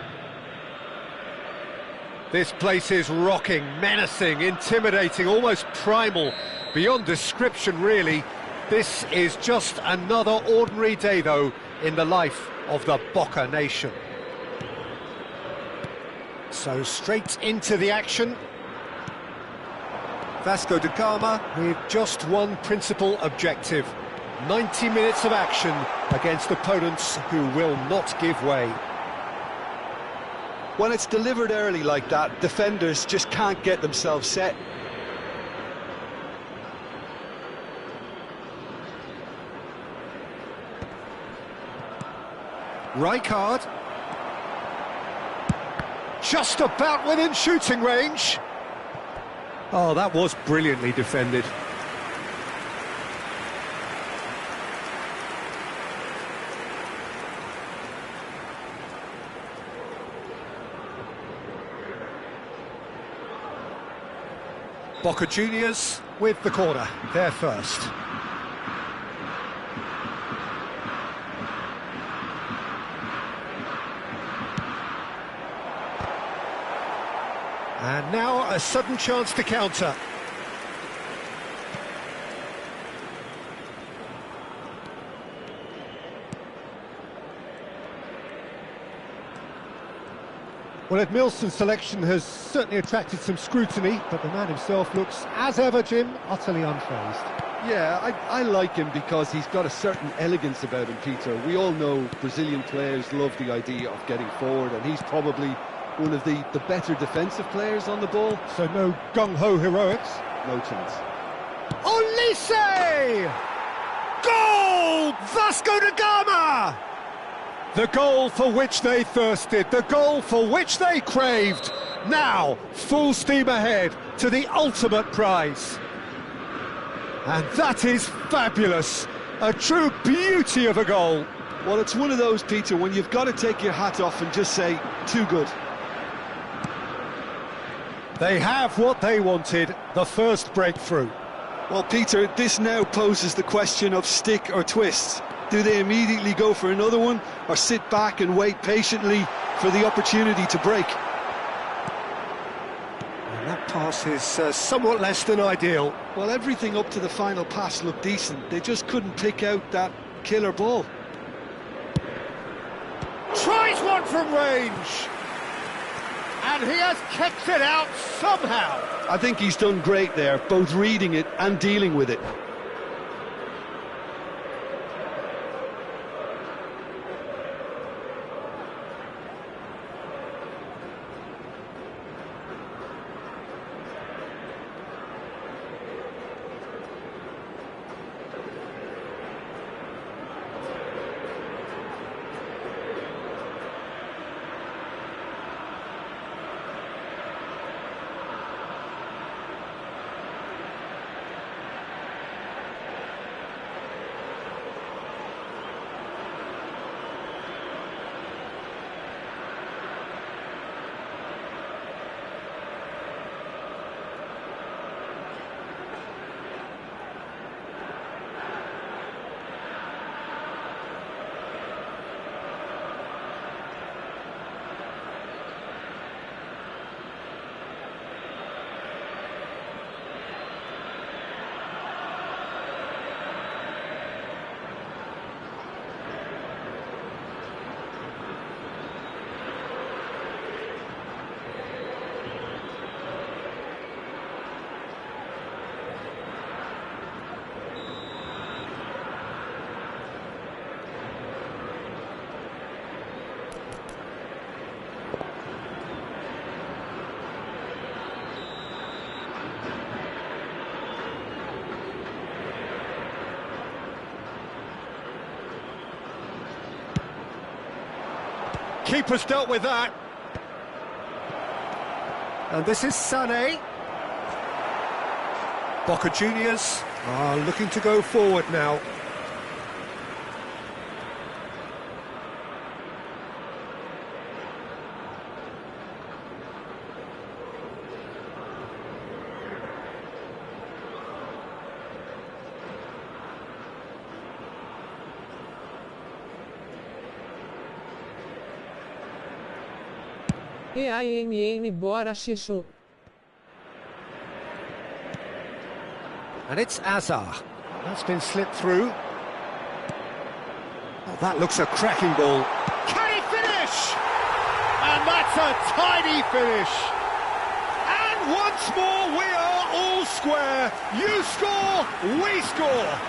This place is rocking, menacing, intimidating, almost primal, beyond description really. This is just another ordinary day though in the life of the Boca nation. So straight into the action. Vasco da Gama with just one principal objective. 90 minutes of action against opponents who will not give way. When it's delivered early like that, defenders just can't get themselves set. Rijkaard. Just about within shooting range. Oh, that was brilliantly defended. Boca Juniors with the corner, they're first. And now a sudden chance to counter. Well, Edmilson's selection has certainly attracted some scrutiny, but the man himself looks, as ever, Jim, utterly unfazed. Yeah, I like him because he's got a certain elegance about him, Peter. We all know Brazilian players love the idea of getting forward, and he's probably one of the better defensive players on the ball. So no gung-ho heroics. No chance. Olise! Goal! Vasco da Gama! The goal for which they thirsted, the goal for which they craved. Now, full steam ahead to the ultimate prize. And that is fabulous. A true beauty of a goal. Well, it's one of those, Peter, when you've got to take your hat off and just say, too good. They have what they wanted, the first breakthrough. Well, Peter, this now poses the question of stick or twist. Do they immediately go for another one, or sit back and wait patiently for the opportunity to break? And that pass is somewhat less than ideal. Well, everything up to the final pass looked decent. They just couldn't pick out that killer ball. Tries one from range. And he has kicked it out somehow. I think he's done great there, both reading it and dealing with it. Keeper's dealt with that. And this is Sané. Boca Juniors are looking to go forward now. EAMN bora Xixu. And it's Azar. That's been slipped through. Oh, that looks a cracking ball. Can he finish? And that's a tidy finish. And once more we are all square. You score, we score.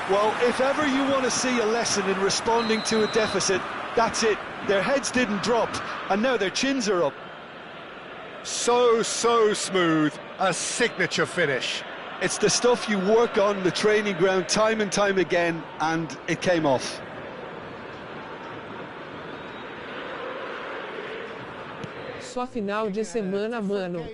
Well, if ever you want to see a lesson in responding to a deficit, that's it. Their heads didn't drop, and now their chins are up. So smooth. A signature finish. It's the stuff you work on the training ground time and time again, and it came off. Só final de semana, mano.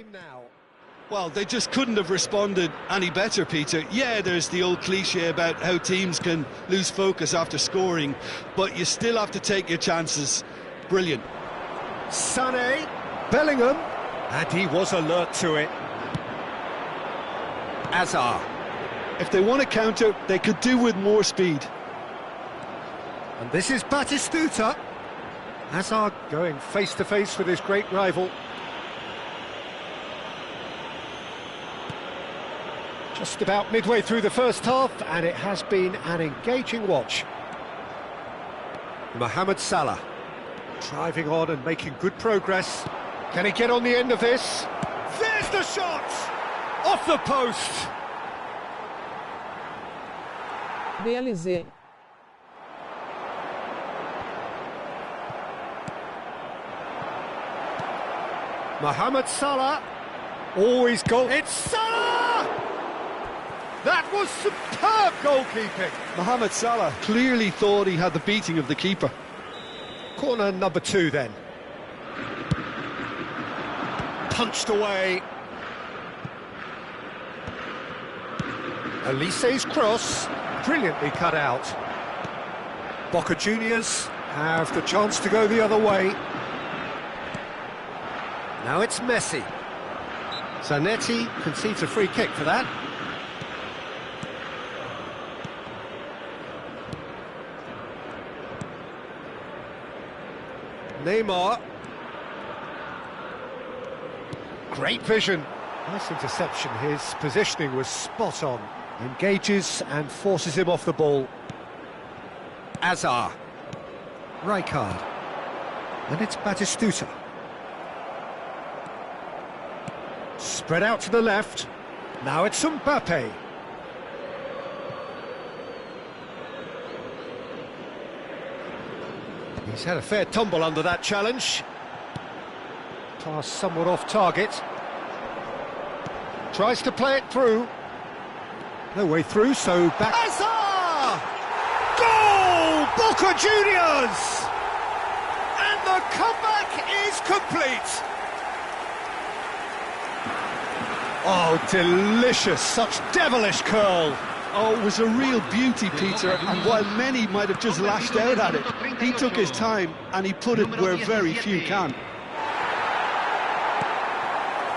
Well, they just couldn't have responded any better, Peter. Yeah, there's the old cliche about how teams can lose focus after scoring, but you still have to take your chances. Brilliant. Sané, Bellingham, and he was alert to it. Azar. If they want to counter, they could do with more speed. And this is Batistuta. Hazard going face-to-face with his great rival. Just about midway through the first half, and it has been an engaging watch. Mohamed Salah, driving on and making good progress. Can he get on the end of this? There's the shot! Off the post! Realizei. Mohamed Salah, always goal. It's Salah! That was superb goalkeeping. Mohamed Salah clearly thought he had the beating of the keeper. Corner number 2 then. Punched away. Elise's cross, brilliantly cut out. Boca Juniors have the chance to go the other way. Now it's Messi. Zanetti concedes a free kick for that. Neymar. Great vision. Nice interception. His positioning was spot on. Engages and forces him off the ball. Azar. Rijkaard. And it's Batistuta. Spread out to the left. Now it's Mbappe. He's had a fair tumble under that challenge. Pass somewhat off target. Tries to play it through. No way through, so back. Azar! Goal! Boca Juniors! And the comeback is complete. Oh, delicious, such devilish curl. Oh, it was a real beauty, Peter, and while many might have just lashed out at it, he took his time and he put it where very few can.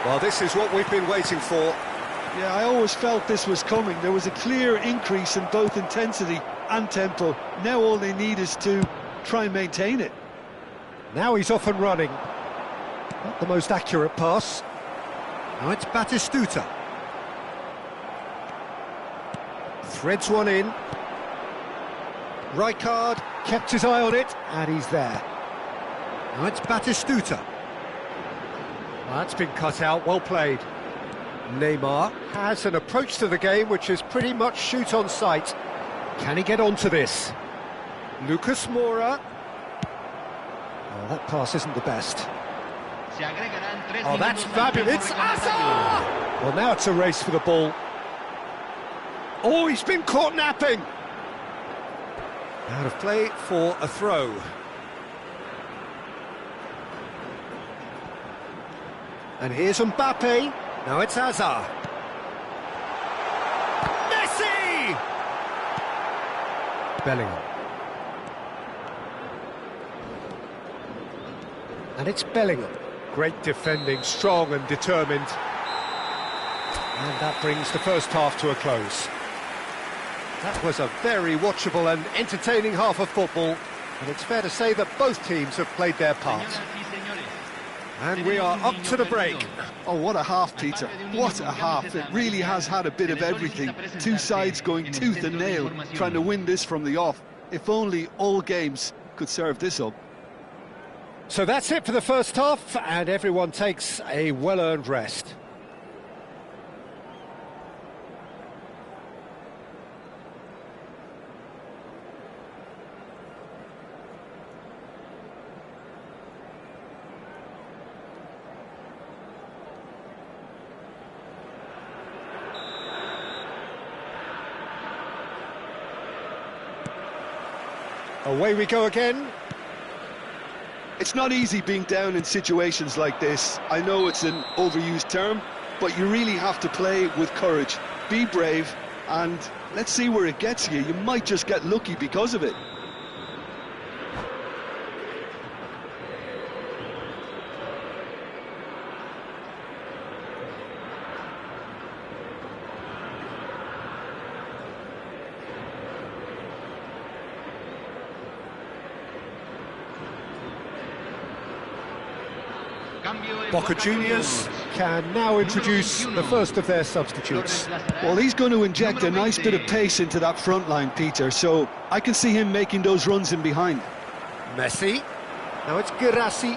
Well, this is what we've been waiting for. Yeah, I always felt this was coming. There was a clear increase in both intensity and tempo. Now all they need is to try and maintain it. Now he's off and running. Not the most accurate pass. Now it's Batistuta. Threads one in. Rijkaard kept his eye on it, and he's there. Now it's Batistuta. Well, that's been cut out, well played. Neymar has an approach to the game which is pretty much shoot on sight. Can he get onto this? Lucas Moura. Oh, that pass isn't the best. Oh, that's fabulous. It's Azar! Well, now it's a race for the ball. Oh, he's been caught napping. Out of play for a throw. And here's Mbappe. Now it's Azar. Messi! Bellingham. And it's Bellingham. Great defending, strong and determined. And that brings the first half to a close. That was a very watchable and entertaining half of football, and it's fair to say that both teams have played their part. And we are up to the break. Oh, what a half, Peter. What a half. It really has had a bit of everything. Two sides going tooth and nail, trying to win this from the off. If only all games could serve this up. So that's it for the first half, and everyone takes a well-earned rest. Away we go again. It's not easy being down in situations like this. I know it's an overused term, but you really have to play with courage. Be brave, and let's see where it gets you. You might just get lucky because of it. Cambio en Boca Juniors can now introduce the first of their substitutes. Well, he's going to inject a nice bit of pace into that front line, Peter, so I can see him making those runs in behind. Messi. Now it's Girassi.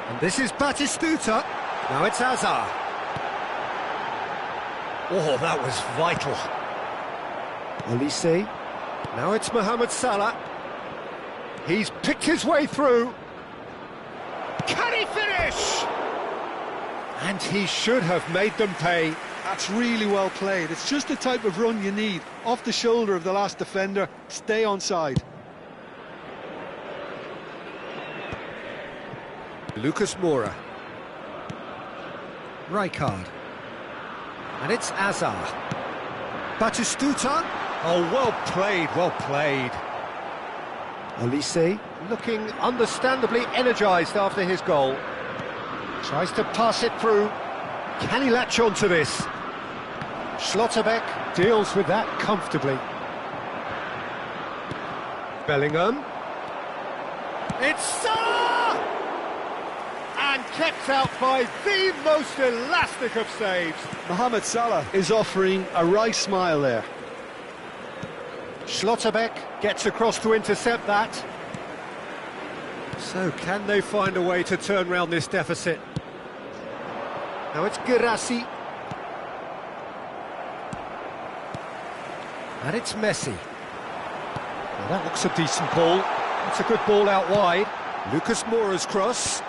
And this is Batistuta. Now it's Azar. Oh, that was vital. Olise. Now it's Mohamed Salah. He's picked his way through. Can he finish? And he should have made them pay. That's really well played. It's just the type of run you need. Off the shoulder of the last defender, stay onside. Lucas Moura. Rijkaard. And it's Azar. Batistuta. Oh, well played, well played. Olise looking understandably energised after his goal. Tries to pass it through. Can he latch on to this? Schlotterbeck deals with that comfortably. Bellingham. It's Salah! And kept out by the most elastic of saves. Mohamed Salah is offering a wry smile there. Schlotterbeck gets across to intercept that. So can they find a way to turn round this deficit? Now it's Girassi. And it's Messi. Well, that looks a decent ball. It's a good ball out wide. Lucas Moura's cross.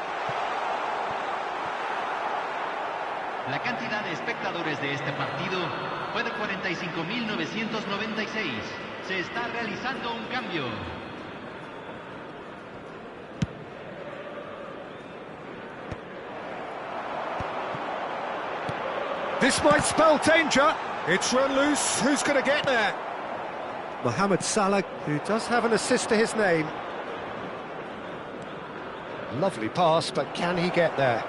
La cantidad de espectadores de este partido fue de 45.996. Se está realizando un cambio. This might spell danger. It's run loose. Who's going to get there? Mohamed Salah, who does have an assist to his name. Lovely pass, but can he get there?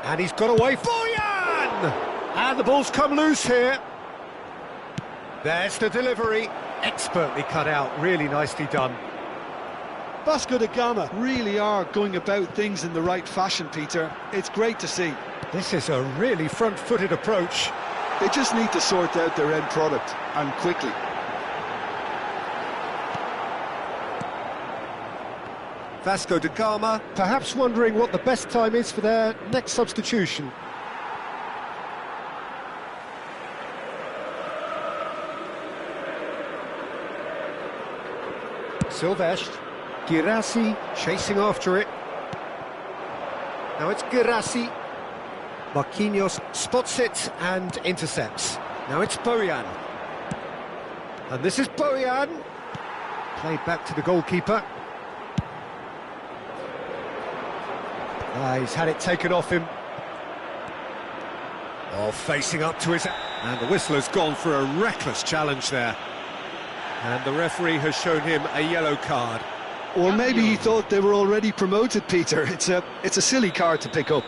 And he's got away. Boyan! And the ball's come loose here. There's the delivery. Expertly cut out. Really nicely done. Vasco da Gama really are going about things in the right fashion, Peter. It's great to see. This is a really front-footed approach. They just need to sort out their end product, and quickly. Vasco da Gama perhaps wondering what the best time is for their next substitution. Silvestre. Girassi chasing after it. Now it's Girassi. Marquinhos spots it and intercepts. Now it's Boyan. And this is Boyan. Played back to the goalkeeper. He's had it taken off him. Oh, facing up to his... And the whistler's gone for a reckless challenge there. And the referee has shown him a yellow card. Or maybe he thought they were already promoted, Peter. It's a silly card to pick up.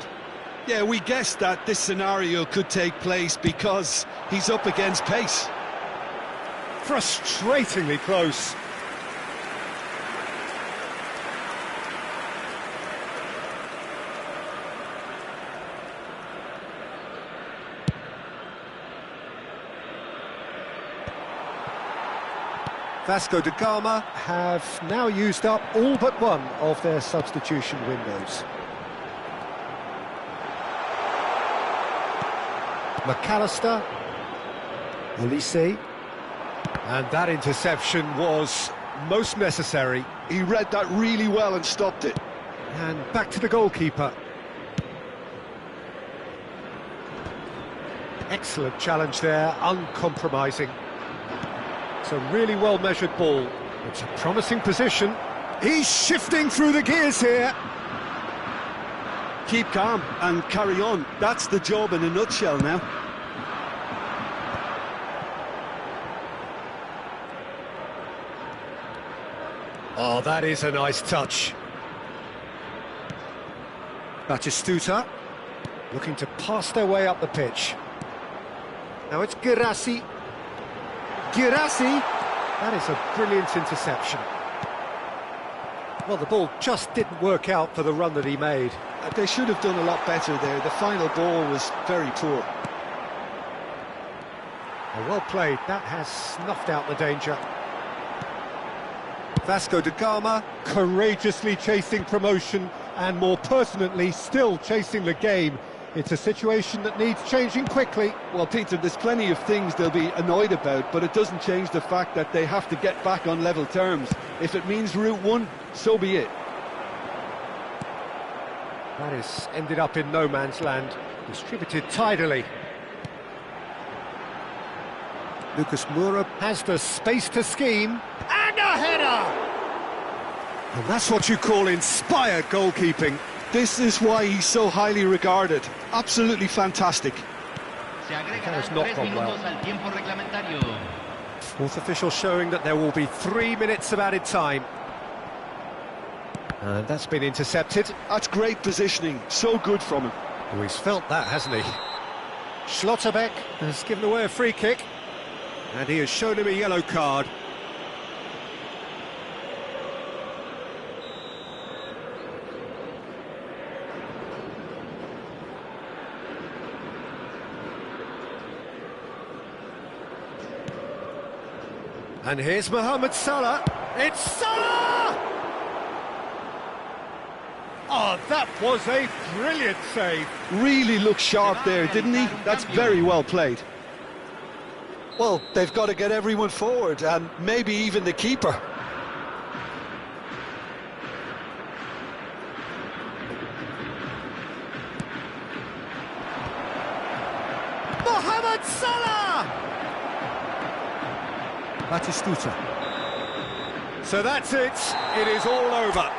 Yeah, we guessed that this scenario could take place because he's up against pace. Frustratingly close. Vasco da Gama have now used up all but one of their substitution windows. McAllister, Olise, and that interception was most necessary. He read that really well and stopped it. And back to the goalkeeper. Excellent challenge there, uncompromising. It's a really well-measured ball. It's a promising position. He's shifting through the gears here. Keep calm and carry on. That's the job in a nutshell now. Oh, that is a nice touch. Batistuta looking to pass their way up the pitch. Now it's Girassi. Girassi! That is a brilliant interception. Well, the ball just didn't work out for the run that he made. They should have done a lot better there. The final ball was very poor. Well played, that has snuffed out the danger. Vasco da Gama courageously chasing promotion and more pertinently still chasing the game. It's a situation that needs changing quickly. Well, Peter, there's plenty of things they'll be annoyed about, but it doesn't change the fact that they have to get back on level terms. If it means Route 1, so be it. That has ended up in no man's land, distributed tidily. Lucas Moura has the space to scheme, and a header! And that's what you call inspired goalkeeping. This is why he's so highly regarded. Absolutely fantastic. That has not gone well. Fourth official showing that there will be 3 minutes of added time. And that's been intercepted. That's great positioning, so good from him. Oh, he's felt that, hasn't he? Schlotterbeck has given away a free kick. And he has shown him a yellow card. And here's Mohamed Salah. It's Salah! Oh, that was a brilliant save. Really looked sharp there, didn't he? That's very well played. Well, they've got to get everyone forward, and maybe even the keeper. Mohamed Salah! Batistuta. So that's it. It is all over.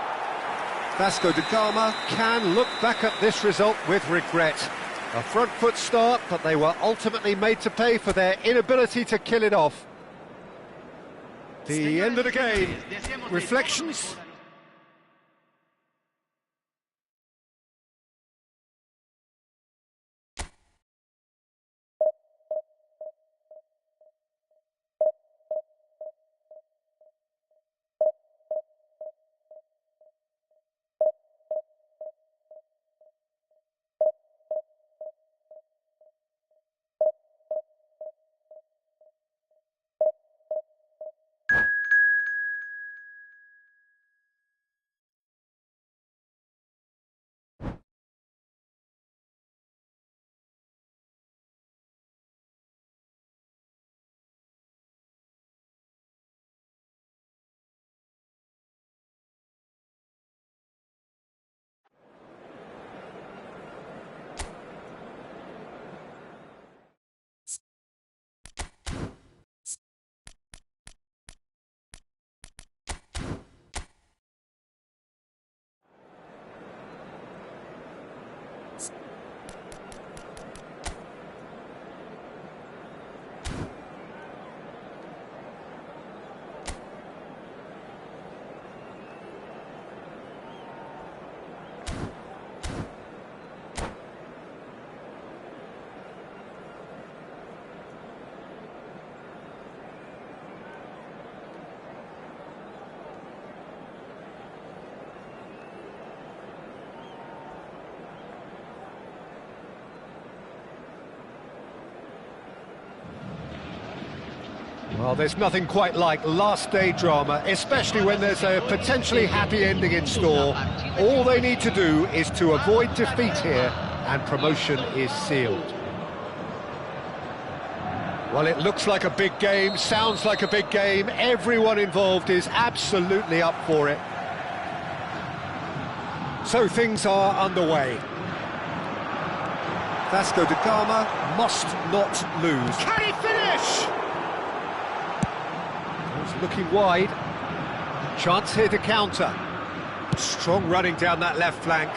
Vasco da Gama can look back at this result with regret. A front foot start, but they were ultimately made to pay for their inability to kill it off. The end of the game. Reflections? Well, there's nothing quite like last day drama, especially when there's a potentially happy ending in store. All they need to do is to avoid defeat here, and promotion is sealed. Well, it looks like a big game, sounds like a big game. Everyone involved is absolutely up for it. So things are underway. Vasco da Gama must not lose. Can he finish? Looking wide. Chance here to counter. Strong running down that left flank.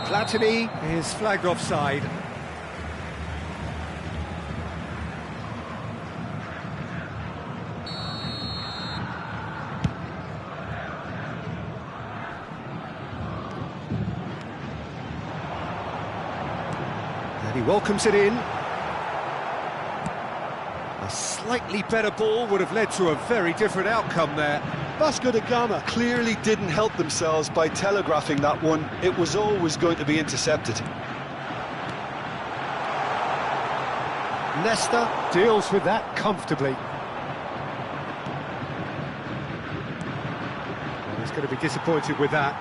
Platini is flagged offside. And he welcomes it in. A slightly better ball would have led to a very different outcome there. Vasco da Gama clearly didn't help themselves by telegraphing that one. It was always going to be intercepted. Leicester deals with that comfortably. He's going to be disappointed with that.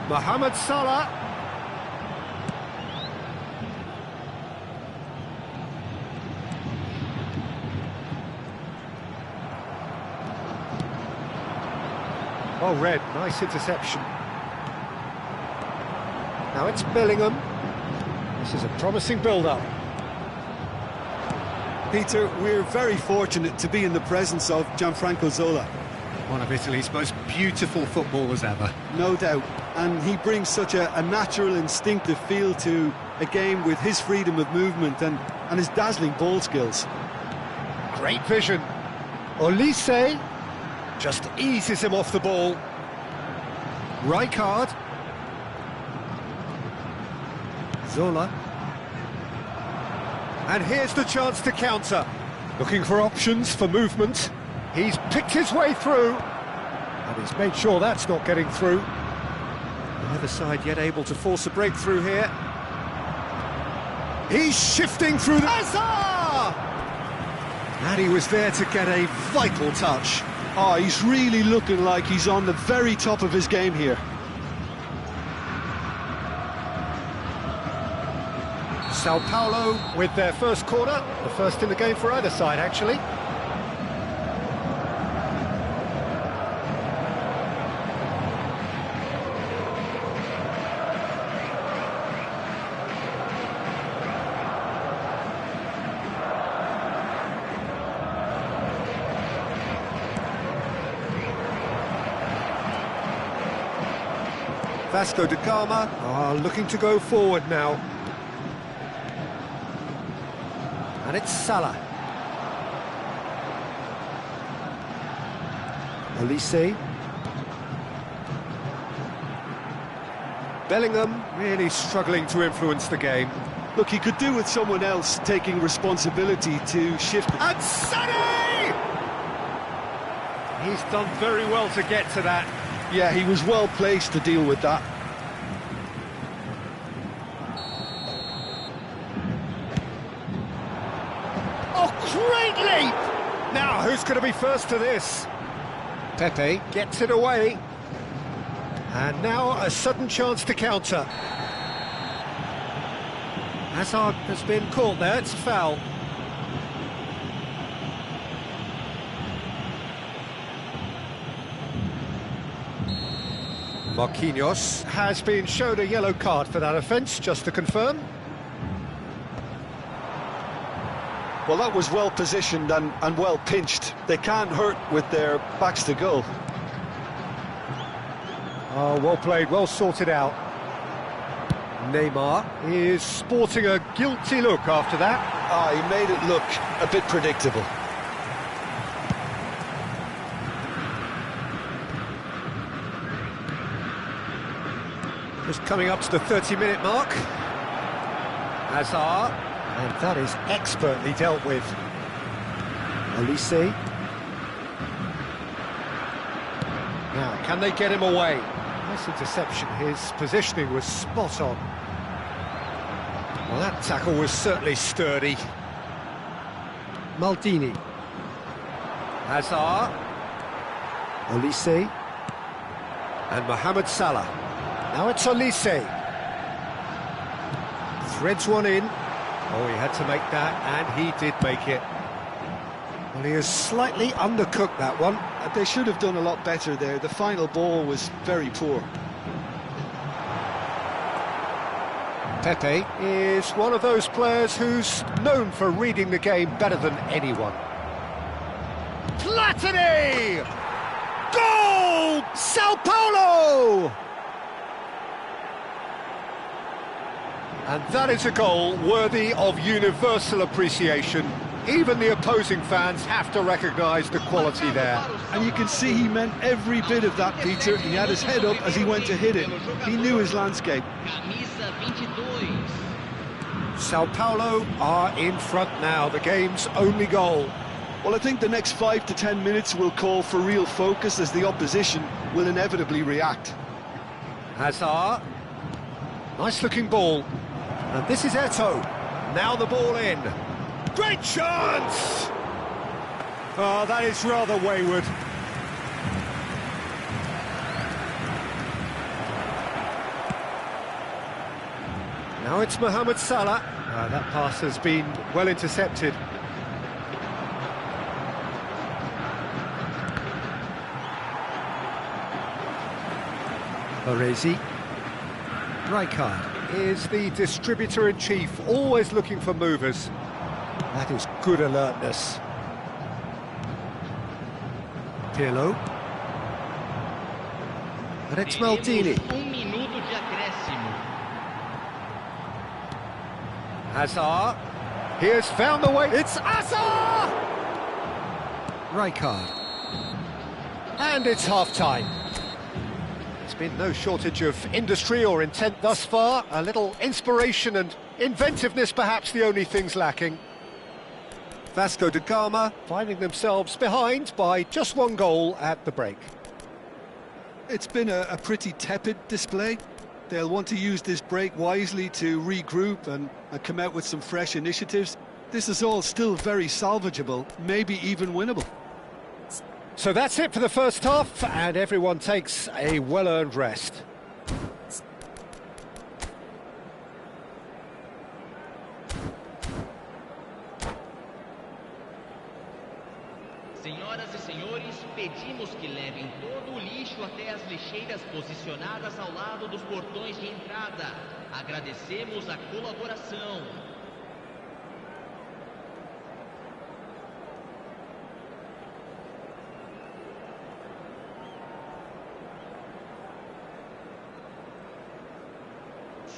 Mohamed Salah. Oh, Red, nice interception. Now it's Bellingham. This is a promising build-up. Peter, we're very fortunate to be in the presence of Gianfranco Zola. One of Italy's most beautiful footballers ever. No doubt. And he brings such a natural, instinctive feel to a game with his freedom of movement and his dazzling ball skills. Great vision. Olise just eases him off the ball. Rijkaard. Zola. And here's the chance to counter. Looking for options for movement. He's picked his way through. And he's made sure that's not getting through. Neither side yet able to force a breakthrough here. He's shifting through the... Hazard! And he was there to get a vital touch. Oh, he's really looking like he's on the very top of his game here. Sao Paulo with their first corner, the first in the game for either side, actually. Vasco da Gama are looking to go forward now. And it's Salah. Olise. Bellingham really struggling to influence the game. Look, he could do with someone else taking responsibility to shift it. And Sané! He's done very well to get to that. Yeah, he was well placed to deal with that. Oh, great leap! Now, who's going to be first to this? Pepe gets it away. And now a sudden chance to counter. Hazard has been caught there, it's a foul. Marquinhos has been shown a yellow card for that offence, just to confirm. Well, that was well positioned and well pinched. They can't hurt with their backs to goal. Oh, well played, well sorted out. Neymar is sporting a guilty look after that. Ah, he made it look a bit predictable. Just coming up to the 30-minute mark. Hazard, and that is expertly dealt with. Olise. Now, can they get him away? Nice interception, his positioning was spot on. Well, that tackle was certainly sturdy. Maldini. Hazard. Olise. And Mohamed Salah. Now it's Olise. Threads one in. Oh, he had to make that, and he did make it. Well, he has slightly undercooked that one. They should have done a lot better there. The final ball was very poor. Pepe is one of those players who's known for reading the game better than anyone. Platini! Goal! Sao Paulo! And that is a goal worthy of universal appreciation. Even the opposing fans have to recognise the quality there. And you can see he meant every bit of that, Peter. He had his head up as he went to hit it. He knew his landscape. Camisa 22. Sao Paulo are in front now, the game's only goal. Well, I think the next 5 to 10 minutes will call for real focus as the opposition will inevitably react. Hazard. Nice looking ball. And this is Eto'o. Now the ball in. Great chance! Oh, that is rather wayward. Now it's Mohamed Salah. That pass has been well intercepted. Baresi. Rijkaard is the distributor-in-chief, always looking for movers. That is good alertness. Pirlo. And it's Maldini. Minuto de acréscimo. Hazard. He has found the way. It's Hazard! Rijkaard. And it's half-time. There's been no shortage of industry or intent thus far. A little inspiration and inventiveness, perhaps the only things lacking. Vasco da Gama finding themselves behind by just one goal at the break. It's been a pretty tepid display. They'll want to use this break wisely to regroup and come out with some fresh initiatives. This is all still very salvageable, maybe even winnable. So that's it for the first half, and everyone takes a well-earned rest. Senhoras e senhores, pedimos que levem todo o lixo até as lixeiras posicionadas ao lado dos portões de entrada. Agradecemos a colaboração.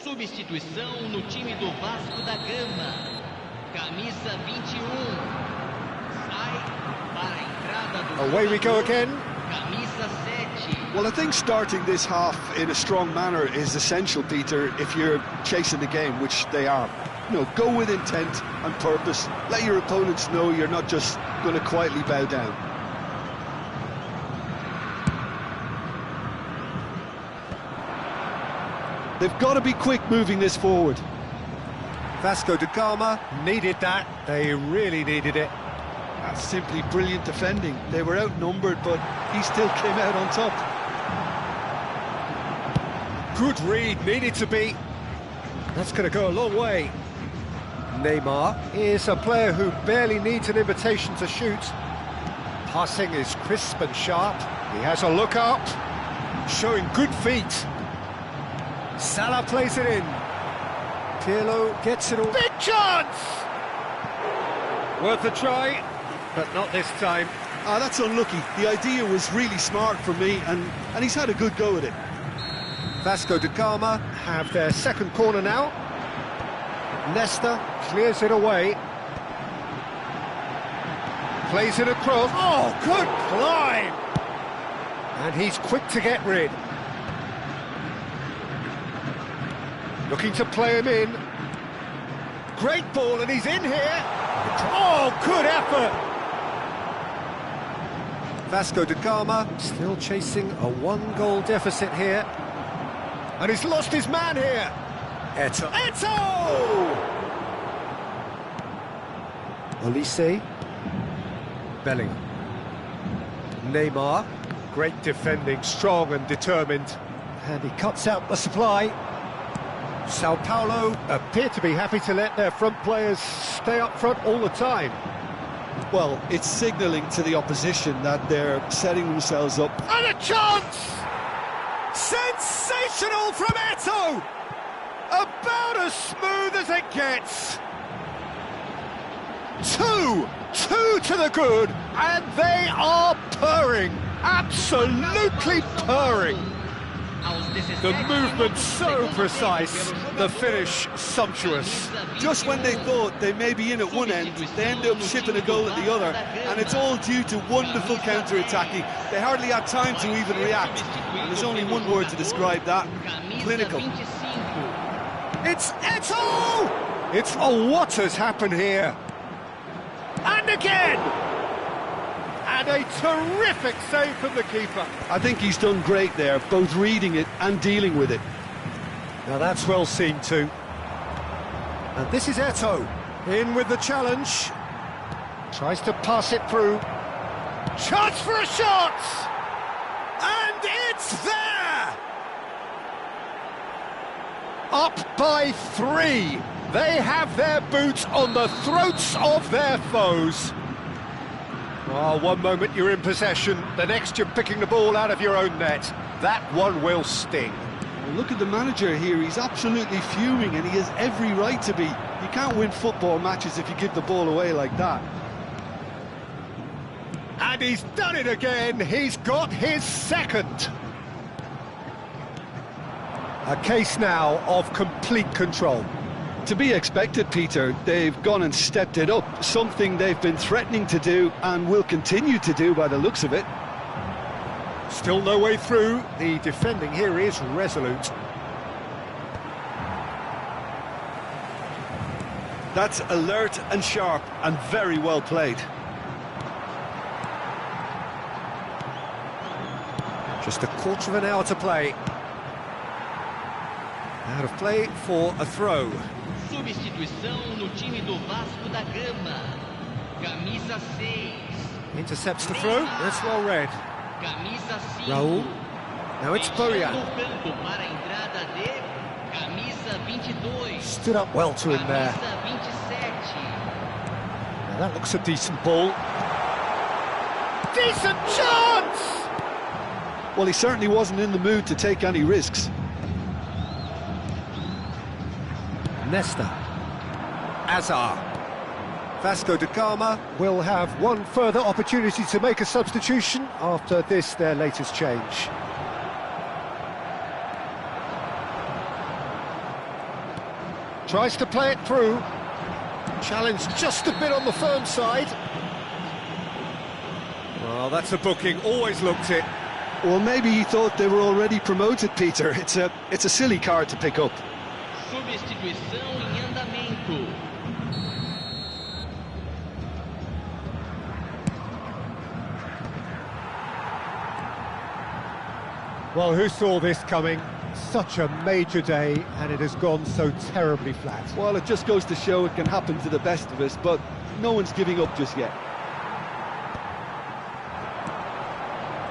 Substituição no time do Vasco da Gama. Camisa 21. Sai para a entrada do Away we go again. Camisa 7. Well, I think starting this half in a strong manner is essential, Peter, if you're chasing the game, which they are. You know, go with intent and purpose. Let your opponents know you're not just going to quietly bow down. They've got to be quick moving this forward. Vasco da Gama needed that. They really needed it. That's simply brilliant defending. They were outnumbered, but he still came out on top. Good read, needed to be. That's going to go a long way. Neymar is a player who barely needs an invitation to shoot. Passing is crisp and sharp. He has a look up, showing good feet. Salah plays it in. Pirlo gets it all. Big chance! Worth a try, but not this time. Ah, that's unlucky. The idea was really smart from me, and he's had a good go at it. Vasco da Gama have their second corner now. Nesta clears it away. Plays it across. Oh, good climb! And he's quick to get rid. Looking to play him in. Great ball, and he's in here. Oh, good effort! Vasco da Gama still chasing a one-goal deficit here. And he's lost his man here. Eto'o! Eto'o! Olise. Bellingham. Neymar. Great defending, strong and determined. And he cuts out the supply. Sao Paulo appear to be happy to let their front players stay up front all the time. Well, it's signalling to the opposition that they're setting themselves up. And a chance! Sensational from Eto'o! About as smooth as it gets. Two to the good, and they are purring. Absolutely purring. The movement so precise, the finish sumptuous. Just when they thought they may be in at one end, they end up shipping a goal at the other, and it's all due to wonderful counter-attacking. They hardly had time to even react, and there's only one word to describe that: clinical. It's Eto'o! It's, oh, what has happened here? And again! And a terrific save from the keeper. I think he's done great there, both reading it and dealing with it. Now that's well seen too. And this is Eto'o, in with the challenge. Tries to pass it through. Chance for a shot! And it's there! Up by 3. They have their boots on the throats of their foes. Oh, one moment you're in possession, the next you're picking the ball out of your own net. That one will sting. Well, look at the manager here, he's absolutely fuming and he has every right to be. You can't win football matches if you give the ball away like that. And he's done it again, he's got his second. A case now of complete control. To be expected, Peter. They've gone and stepped it up, something they've been threatening to do and will continue to do by the looks of it. Still no way through, the defending here is resolute. That's alert and sharp and very well played. Just a quarter of an hour to play. Out of play for a throw. Substituição no time do Vasco da Gama. Camisa 6. Intercepts the throw, that's well read. Camisa 5. Raul. Now it's Bojan. No campo para a entrada de camisa 22. Stood up well to him there. Camisa 27. Now that looks a decent ball. Decent chance! Well, he certainly wasn't in the mood to take any risks. Nesta. Azar. Vasco da Gama will have one further opportunity to make a substitution after this, their latest change. Tries to play it through. Challenge just a bit on the firm side. Well, that's a booking, always looked it. Well, maybe he thought they were already promoted, Peter. It's a silly card to pick up. Substituição em andamento. Well, who saw this coming? Such a major day, and it has gone so terribly flat. Well, it just goes to show it can happen to the best of us, but no one's giving up just yet.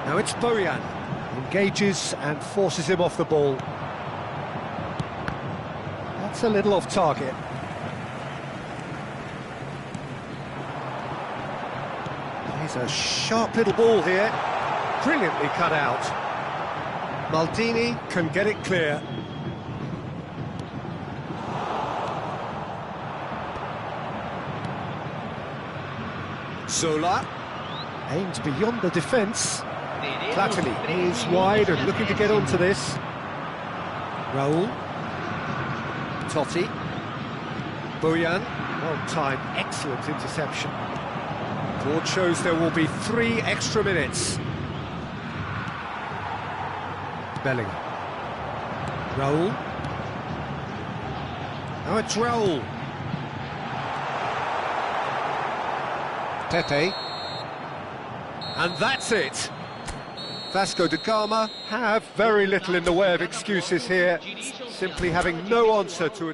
Now it's Bojan. Engages and forces him off the ball. That's a little off target. Here's a sharp little ball here. Brilliantly cut out. Maldini can get it clear. Zola aimed beyond the defence. Platini is wide and looking to get onto this. Raul. Totti. Bojan. Well-timed, excellent interception. Board shows there will be 3 extra minutes. Bellingham. Raul. Now it's Raul. Pepe. And that's it. Vasco da Gama have very little in the way of excuses here, simply having no answer to a